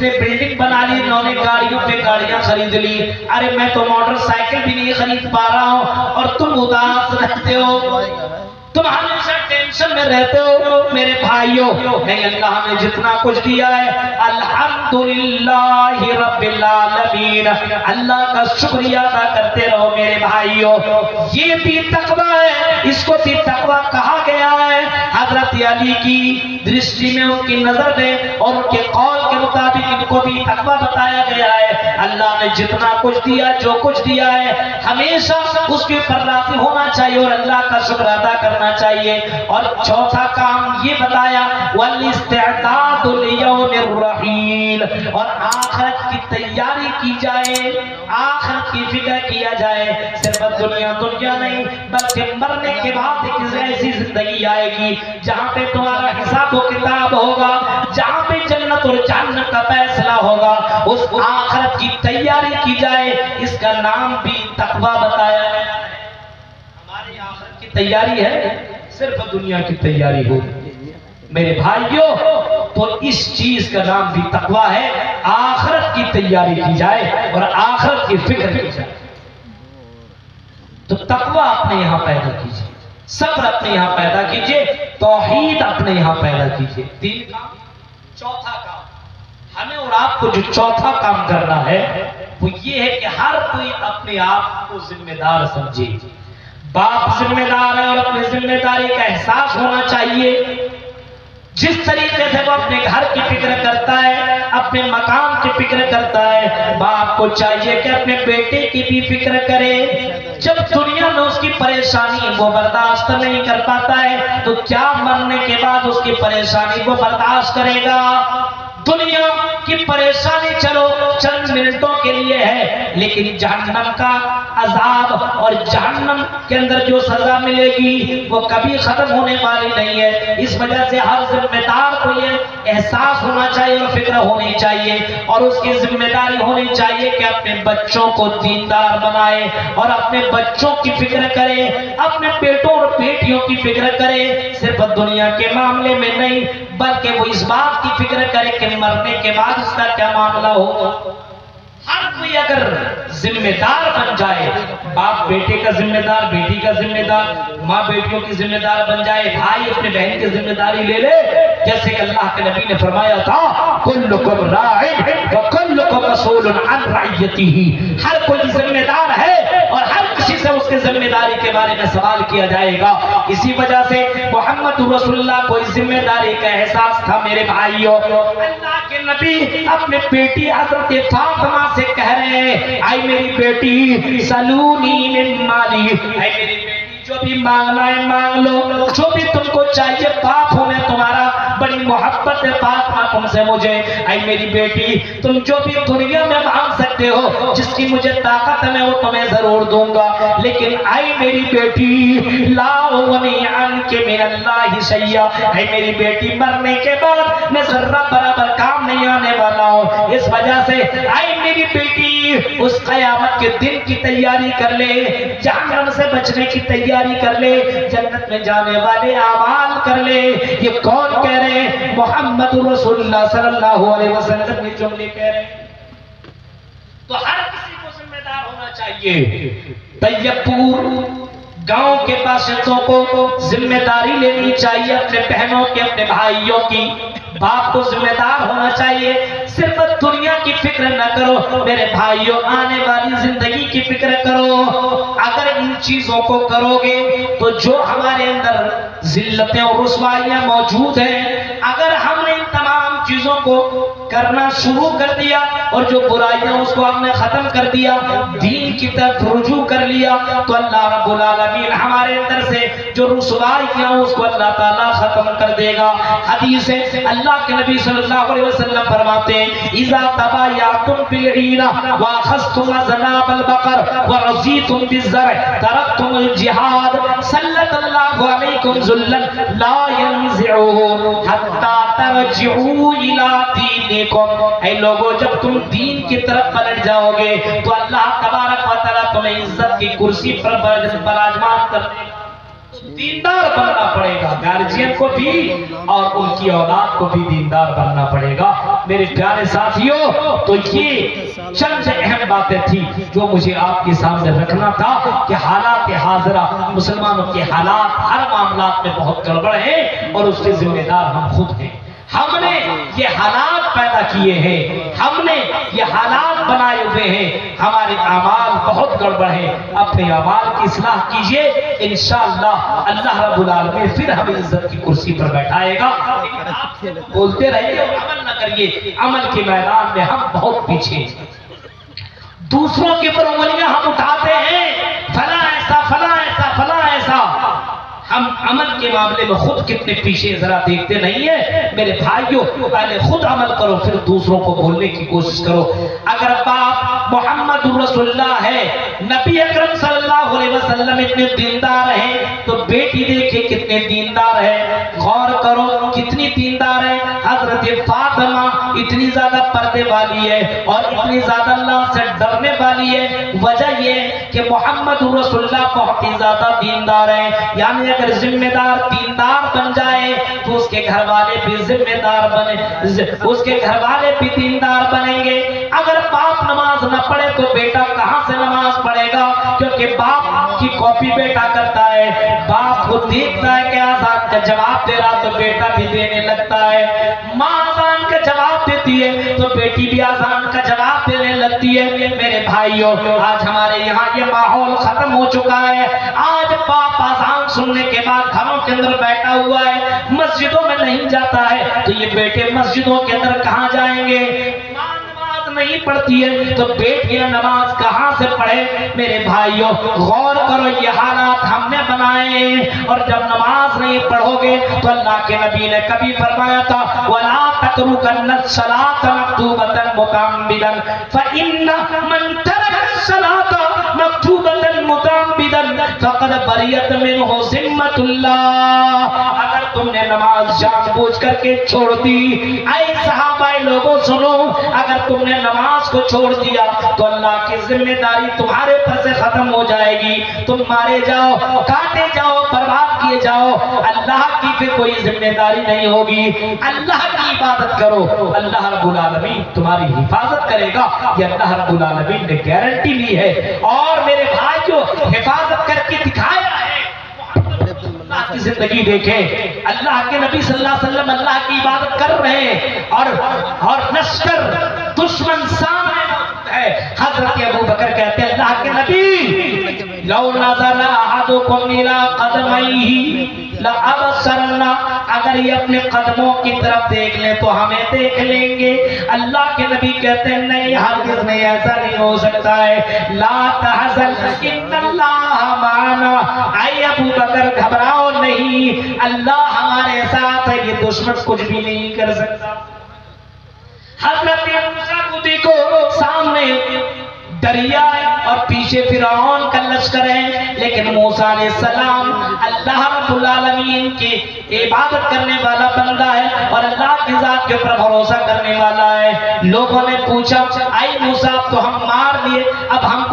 نے بلڈنگ بنا لی، انہوں نے گاڑیوں پہ گاڑیاں خرید لی، ارے میں تو موٹر سائیکل بھی نہیں خرید پا رہا ہوں، اور تم اداس رہتے ہو، تم ہمیشہ ٹینشن میں رہتے ہو۔ میرے بھائیوں، نہیں، اللہ نے جتنا کچھ دیا ہے، الحمدللہ رب العالمین، اللہ کا شکریہ ادا کرتے رہو میرے بھائیوں۔ یہ بھی تقویٰ ہے، اس کو بھی تقویٰ کہا گیا ہے۔ حضرت علی کی درشٹی میں، ان کی نظر میں اور ان کے قول کے مطابق ان کو بھی تقویٰ بتایا گیا ہے۔ اللہ نے جتنا کچھ دیا، جو کچھ دیا ہے، ہمیشہ اس کے اوپر راضی ہونا چاہیے اور اللہ کا شکر ادا کرنا چاہیے۔ اور چوتھا کام یہ بتایا، والاستعداد لیوم الرحیل، اور آخرت کی تیاری کی جائے، آخرت کی فکر کیا جائے۔ صرف دنیا نہیں، بلکہ مرنے کے بعد ایک ایسی زندگی آئے گی جہاں پہ تمہارا حساب و کتاب ہوگا، جہاں پہ جنت اور جہنم کا فیصلہ ہوگا، اس آخرت کی تیاری کی جائے، اس کا نام بھی تقویٰ بتایا گیا ہے۔ ہماری آخرت کی تیاری ہے، صرف دنیا کی تیاری ہو میرے بھائیوں، تو اس چیز کا نام بھی تقویٰ ہے۔ آخرت کی تیاری کی جائے اور آخرت کی فکر کی جائے، تو تقویٰ اپنے یہاں پیدا کیجئے، صبر اپنے یہاں پیدا کیجئے، توحید اپنے یہاں پیدا کیجئے۔ تین کام۔ چوتھا کام، ہمیں اور آپ کو جو چوتھا کام کرنا ہے وہ یہ ہے کہ ہر کوئی اپنے آپ کو ذمہ دار سمجھے۔ باپ ذمہ دار ہے اور اپنی ذمہ داری کا احساس ہونا چاہیے۔ جس طریقے سے وہ اپنے گھر کی فکر کرتا ہے، اپنے مقام کی فکر کرتا ہے، باپ کو چاہیے کہ اپنے بیٹے کی بھی فکر کرے۔ جب دنیا میں اس کی پریشانی وہ برداشت نہیں کر پاتا ہے تو کیا مرنے کے بعد اس کی پریشانی وہ برداشت کرے گا؟ دنیا کی پریشانی چلو چند منٹوں کے لیے ہے، لیکن جہنم کا عذاب اور جہنم کے اندر جو سزا ملے گی وہ کبھی ختم ہونے والی نہیں ہے۔ اس وجہ سے ہر ذمہ دار کو یہ احساس ہونا چاہیے اور فکر ہونی چاہیے، اور اس کی ذمہ داری ہونی چاہیے کہ اپنے بچوں کو دیندار بنائے اور اپنے بچوں کی فکر کرے، اپنے بیٹوں اور بیٹیوں کی فکر کرے، صرف دنیا کے معاملے میں نہیں بلکہ وہ اس بات کی فکر کرے کہ مرنے کے بعد اس کا کیا معاملہ ہوگا۔ ہر کوئی اگر ذمہ دار بن جائے، باپ بیٹے کا ذمہ دار، بیٹی کا ذمہ دار، ماں بیٹیوں کی ذمہ دار بن جائے، بھائی اپنے بہن کی ذمہ داری لے لے، جیسے کہ اللہ کے نبی نے فرمایا تھا کلکم راع وکلکم مسئول عن رعیتہ، ہر کوئی ذمہ دار ہے اور ہر کسی سے اس کے ذمہ داری کے بارے میں سوال کیا جائے گا۔ اسی وجہ سے محمد رسول اللہ کو اس ذمہ داری کا احساس تھا۔ میرے بھائیوں، اللہ کے نبی اپنے بیٹی حضرت فاطمہ سے کہہ رہے ہیں آئی میری بیٹی سلونی من مالی، اے میری بیٹی جو بھی مانگنا ہے مانگ لو، جو بھی تم کو چاہیے، باپ ہوں میں تمہارا، بڑی محبت ہے فاطمہ تم سے مجھے، اے میری بیٹی تم جو بھی دنیا میں مانگ سکتے ہو، جس کی مجھے طاقت ہے میں وہ تمہیں ضرور دوں گا، لیکن اے میری بیٹی لا اغنی عنک من اللہ شیئا، اے میری بیٹی مرنے کے بعد میں ذرہ برابر کام نہیں آنے والا ہوں، اس وجہ سے اے میری بیٹی اس قیامت کے دن کی تیاری کر لے، جہنم سے بچنے کی تیاری کر لے، جنت میں جانے والے اعمال کر لے۔ یہ کون کہہ رہے ہیں؟ محمد رسول اللہ صلی اللہ علیہ وسلم یہ جملے کہہ رہے ہیں۔ تو ہر کسی کو ذمہ دار ہونا چاہیے۔ طیب پور گاؤں کے باشندوں کو ذمہ داری لینی چاہیے اپنے بہنوں کی، اپنے بھائیوں کی۔ باپ کو ذمہ دار ہونا چاہیے، صرف دنیا کی فکر نہ کرو میرے بھائیوں، آنے والی زندگی کی فکر کرو۔ اگر ان چیزوں کو کرو گے تو جو ہمارے اندر ذلتیں اور رسوائیاں موجود ہیں، اگر ہم نے ان تمام چیزوں کو کرنا شروع کر دیا اور جو برائیاں اس کو ہم نے ختم کر دیا، دین کی طرف رجوع کر لیا، تو اللہ رب العالمین ہمارے اندر سے جو رسوائیاں اس کو اللہ تعالیٰ ختم کر دے گا۔ حدیث ہے اللہ کے نبی صلی اللہ علیہ وسلم فرماتے ہیں اذا تبایعتم بالعینہ واخذتم اذناب البقر ورضیتم بالزرع ترکتم الجہاد سلط اللہ علیکم ذلا لا ينزعه حتی ترجعوا الی دینکم۔ اے لوگو جب تم دین کی طرف پلٹ جاؤ گے تو اللہ تبارک و تعالیٰ تمہیں عزت کی کرسی پر براجمان کر دے گا۔ دیندار بننا پڑے گا، گارجین کو بھی اور ان کی اولاد کو بھی دیندار بننا پڑے گا۔ میرے پیارے ساتھیوں، تو یہ چند اہم باتیں تھی جو مجھے آپ کے سامنے رکھنا تھا کہ حالات حاضرہ مسلمانوں کے حالات ہر معاملات میں بہت گڑبڑ ہیں اور اس کے ذمہ دار ہم خود ہیں۔ ہم نے یہ حالات پیدا کیے ہیں، ہم نے یہ حالات بنائے ہوئے ہیں، ہمارے اعمال بہت گڑبڑ ہیں۔ اپنے اعمال کی اصلاح کیجئے، انشاءاللہ اللہ رب العالمین پھر ہمیں عزت کی کرسی پر بیٹھائے گا۔ بولتے رہیے اور عمل نہ کریے، عمل کے میدان میں ہم بہت پیچھے ہیں۔ دوسروں کے پر انگلیاں ہم اٹھاتے ہیں، فلاں ایسا فلاں ایسا فلاں ایسا، ہم عمل کے معاملے میں خود کتنے پیچھے ذرا دیکھتے نہیں ہیں۔ میرے بھائیوں، پہلے خود عمل کرو پھر دوسروں کو بولنے کی کوشش کرو۔ اگر باپ محمد رسول اللہ ہے، نبی اکرم صلی اللہ علیہ وسلم اتنے دیندار ہیں، تو بیٹی دیکھے کتنے دیندار ہیں، غور کرو کتنی دیندار ہے۔ حضرت فاطمہ اتنی زیادہ پردے والی ہے اور اتنی زیادہ اللہ سے ڈرنے والی ہے، وجہ یہ کہ محمد رسول اللہ بہت ہی زیادہ دیندار ہیں۔ یعنی اگر ذمہ دار دیندار بن جائے تو اس کے گھر والے بھی ذمہ دار بنے، اس کے گھر والے بھی دیندار بنیں گے۔ اگر باپ نماز نہ پڑھے تو بیٹا کہاں سے نماز پڑھے گا؟ کیونکہ باپ کی کاپی بیٹا کرتا ہے، باپ کو دیکھتا ہے کہ آزان کا جواب دے رہا تو بیٹا بھی دینے لگتا ہے، ماں آزان کا جواب دیتی ہے تو بیٹی بھی آزان کا جواب دینے لگتی ہے۔ میرے بھائیوں، آج ہمارے یہاں یہ ماحول ختم ہو چکا ہے۔ آج باپ آزان سننے کے بعد گھروں کے اندر بیٹھا ہوا ہے، مسجدوں میں نہیں جاتا ہے، تو یہ بیٹے مسجدوں کے اندر کہاں جائیں گے؟ ماں نماز نہیں پڑھتی ہے تو بیٹیاں نماز کہاں سے پڑھے؟ میرے بھائیوں غور کرو، یہ حالات ہم نے بنائے ہیں، اور جب نماز نہیں پڑھو گے تو اللہ کے نبی نے کبھی فرمایا تھا وَلَا تَتْرُكَنَّ الصَّلَاةَ مَكْتُوبَةً مُتَعَمِّدًا فَإِنَّ مَنْ تَرَكَ الصَّلَاةَ مَكْتُوبَةً مُتَعَمِّدًا فَقَدْ بریت منہ ذمۃ اللہ، اگر تم نے نماز جان بوجھ کر کے چھوڑ دی، اے صحابہ لوگوں سنو، اگر تم نے نماز کو چھوڑ دیا تو اللہ کی ذمہ داری تمہارے پر سے ختم ہو جائے گی، تم مارے جاؤ، کاٹے جاؤ، برباد کیے جاؤ، اللہ کی پھر کوئی ذمہ داری نہیں ہوگی۔ اللہ کی عبادت کرو، اللہ رب العالمین تمہاری حفاظت کرے گا، یہ اللہ رب العالمین نے گارنٹی لی ہے۔ اور میرے بھائی جو حفاظت کر کے دکھایا ہے، اللہ کی زندگی دیکھیں، اللہ کے نبی صلی اللہ علیہ وسلم اللہ کی عبادت کر رہے ہیں اور لشکر دشمن سامنے ہے۔ حضرت ابو بکر کہتے ہیں اللہ کے نبی لو نظر احدکم الى قدمیہ لابصرنا، اگر یہ اپنے قدموں کی طرف دیکھ لیں تو ہمیں دیکھ لیں گے۔ اللہ کے نبی کہتے ہیں نہیں، ہرگز نہیں، ایسا نہیں ہو سکتا ہے۔ لا تحزن ان اللہ معنا، اے ابو بکر گھبراؤ نہیں، اللہ ہمارے ساتھ ہے، یہ دشمن کچھ بھی نہیں کر سکتا۔ حضرت موسیٰ کو دیکھو، سامنے دریا ہے اور پیچھے فرعون کا لشکر ہے، لیکن موسیٰ علیہ السلام اللہ رب العالمین کی عبادت کرنے والا بندہ ہے اور اللہ کی ذات کے اوپر بھروسہ کرنے والا ہے۔ لوگوں نے پوچھا اے موسیٰ تو ہم مار لیے، اب ہم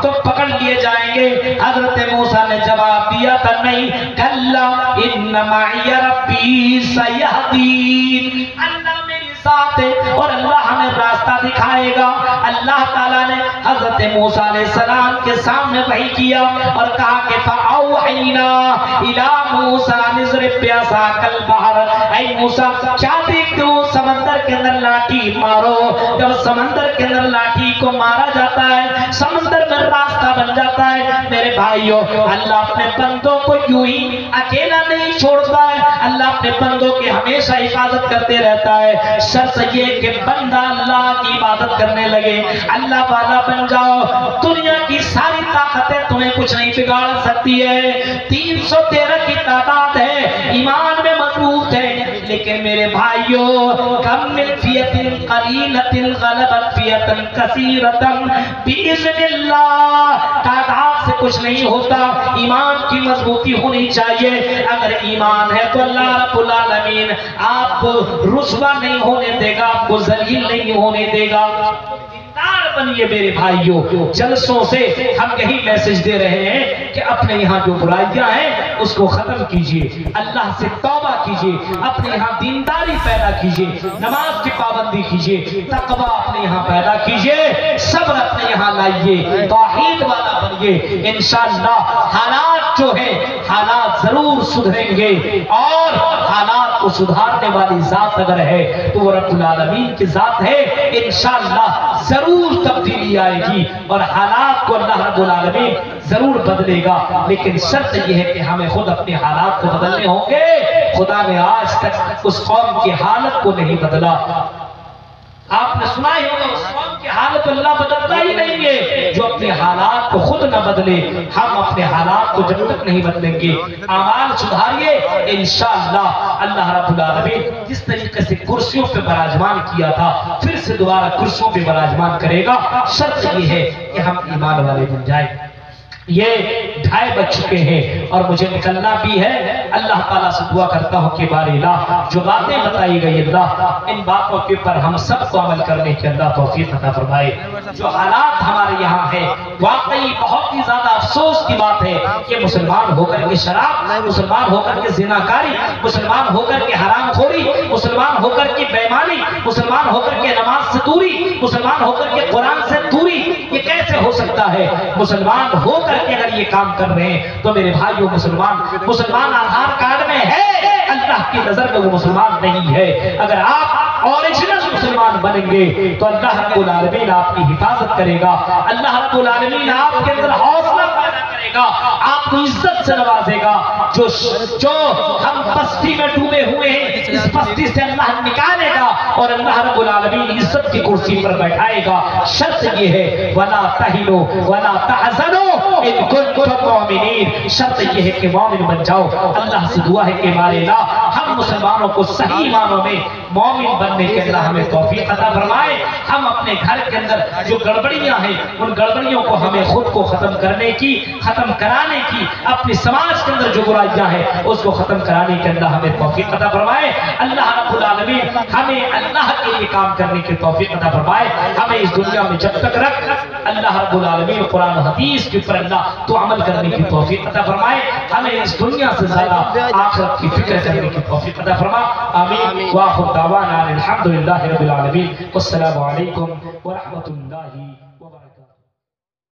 تو پکڑ لیے جائیں گے۔ حضرت موسیٰ نے جواب دیا تھا نہیں، کلا ان معی ربی سیہدین، اللہ میری ساتھ ہے اور اللہ ہمیں راستہ دکھائے گا۔ اللہ تعالیٰ نے حضرت موسیٰ علیہ السلام کے سامنے وحی کیا اور کہا کہ فَأَوْحَيْنَا إِلَىٰ مُوسَىٰ نِضْرِب بِعَصَاكَ الْبَحْرَ، اے موسیٰ کیا دیکھتے ہو، سمندر کے اندر لاٹھی مارو۔ جب سمندر کے اندر لاٹھی کو مارا جاتا ہے، سمندر میں راستہ بن جاتا ہے۔ میرے بھائیوں، اللہ اپنے بندوں کو یوں ہی اکیلا نہیں چھوڑتا ہے، اللہ اپنے بندوں کی ہمیشہ حفاظت کرتے رہتا ہے، شرط یہ کہ بندہ اللہ کی عبادت کرنے لگے، اللہ والا بن جاؤ۔ دنیا کی ساری طاقتیں تمہیں کچھ نہیں بگاڑ سکتی ہے، 313 کی تعداد ہے، ایمان میں مضبوط ہے، لیکن میرے بھائیوں کم من فیۃ قلیلۃ غلبت فیۃ کثیرۃ باذن اللہ، تعداد سے کچھ نہیں ہوتا، ایمان کی مضبوطی ہونی چاہیے۔ اگر ایمان ہے تو اللہ رب العالمین آپ کو رسوا نہیں ہونے دے گا، آپ کو ذلیل نہیں ہونے دے گا۔ بنیے میرے بھائیوں، جلسوں سے ہم یہی میسج دے رہے ہیں کہ اپنے یہاں جو برائیاں ہیں اس کو ختم کیجئے، اللہ سے توبہ کیجئے، اپنے یہاں دینداری پیدا کیجئے، نماز کی پابندی کیجئے، تقوی اپنے یہاں پیدا کیجئے، صبر اپنے یہاں لائیے، توحید والا بنیے، انشاءاللہ حالات جو ہیں حالات ضرور سدھریں گے، اور حالات کو سدھارنے والی ذات اگر ہے تو وہ رب العالمین کی ذات ہے، انشاءاللہ ضرور تبدیلی آئے گی اور حالات کو اللہ رب العالمین ضرور بدلے گا۔ لیکن شرط یہ ہے کہ ہمیں خود اپنے حالات کو بدلنے ہوں گے۔ خدا نے آج تک اس قوم کی حالت کو نہیں بدلا، آپ نے سنا ہی ہوگا اس قوم کی حالت اللہ بدلتا ہی نہیں ہے جو اپنے حالات کو خود نہ بدلے۔ ہم اپنے حالات کو جب تک نہیں بدلیں گے، اعمال سدھاریے، انشاءاللہ اللہ رب العالمین جس طریقے سے کرسیوں پہ براجمان کیا تھا پھر سے دوبارہ کرسیوں پہ براجمان کرے گا۔ شرط یہ ہے کہ ہم ایمان والے بن جائیں۔ یہ 2:30 بج چکے ہیں اور مجھے نکلنا بھی ہے۔ اللہ تعالیٰ سے دعا کرتا ہوں کہ بار الہ جو باتیں بتائی گئی اللہ ان باتوں کے اوپر ہم سب کو عمل کرنے کی اللہ توفیق عطا فرمائے۔ جو حالات ہمارے یہاں ہیں واقعی بہت ہی زیادہ افسوس کی بات ہے کہ مسلمان ہو کر کے شراب، مسلمان ہو کر کے زناکاری، مسلمان ہو کر کے حرام خوری، مسلمان ہو کر کے بے ایمانی، مسلمان ہو کر کے نماز سے دوری، مسلمان ہو کر کے قرآن سے دوری، یہ کیسے ہو سکتا ہے؟ مسلمان ہو کر کہ اگر یہ کام کر رہے ہیں تو میرے بھائیوں مسلمان آدھار کارڈ میں ہے، اللہ کی نظر میں وہ مسلمان نہیں ہے۔ اگر آپ اوریجنل مسلمان بنیں گے تو اللہ رب العالمین آپ کی حفاظت کرے گا، اللہ رب العالمین آپ کے اندر حوصلہ پیدا کرے گا، آپ کو عزت سے نوازے گا۔ جو ہم پستی میں ڈوبے ہوئے ہیں اس پستی سے اللہ نکالے گا اور اللہ رب العالمین عزت کی کرسی پر بیٹھائے گا۔ شرط یہ ہے وَلَا تَهِنُوا وَلَا تَحْزَنُوا ان کنتم مومنین، شرط یہ ہے کہ مومن بن جاؤ۔ اللہ سے دعا ہے کہ ہمارے اللہ ہم مسلمانوں کو صحیح معنوں میں مومن بننے کے اللہ ہمیں توفیق عطا فرمائے۔ ہم اپنے گھر کے اندر جو گڑبڑیاں ہیں ان گڑبڑیوں کو ہمیں خود کو ختم کرنے کی، ختم کرانے کی، اپنے سماج کے اندر جو برائیاں ہیں اس کو ختم کرانے کے اللہ ہمیں توفیق عطا فرمائے۔ اللہ رب العالمین ہمیں اللہ کے لیے کام کرنے کی توفیق عطا فرمائے۔ ہمیں اس دنیا میں جب تک رکھ اللہ رب العالمین قرآن و حدیث کے اوپر اللہ تو عمل کرنے کی توفیق عطا فرمائے۔ ہمیں اس دنیا سے زیادہ آخرت کی فکر کرنے کی توفیق عطا فرما۔ آمین۔ وآخر دعوانا الحمدللہ رب العالمین۔ والسلام علیکم ورحمۃ اللہ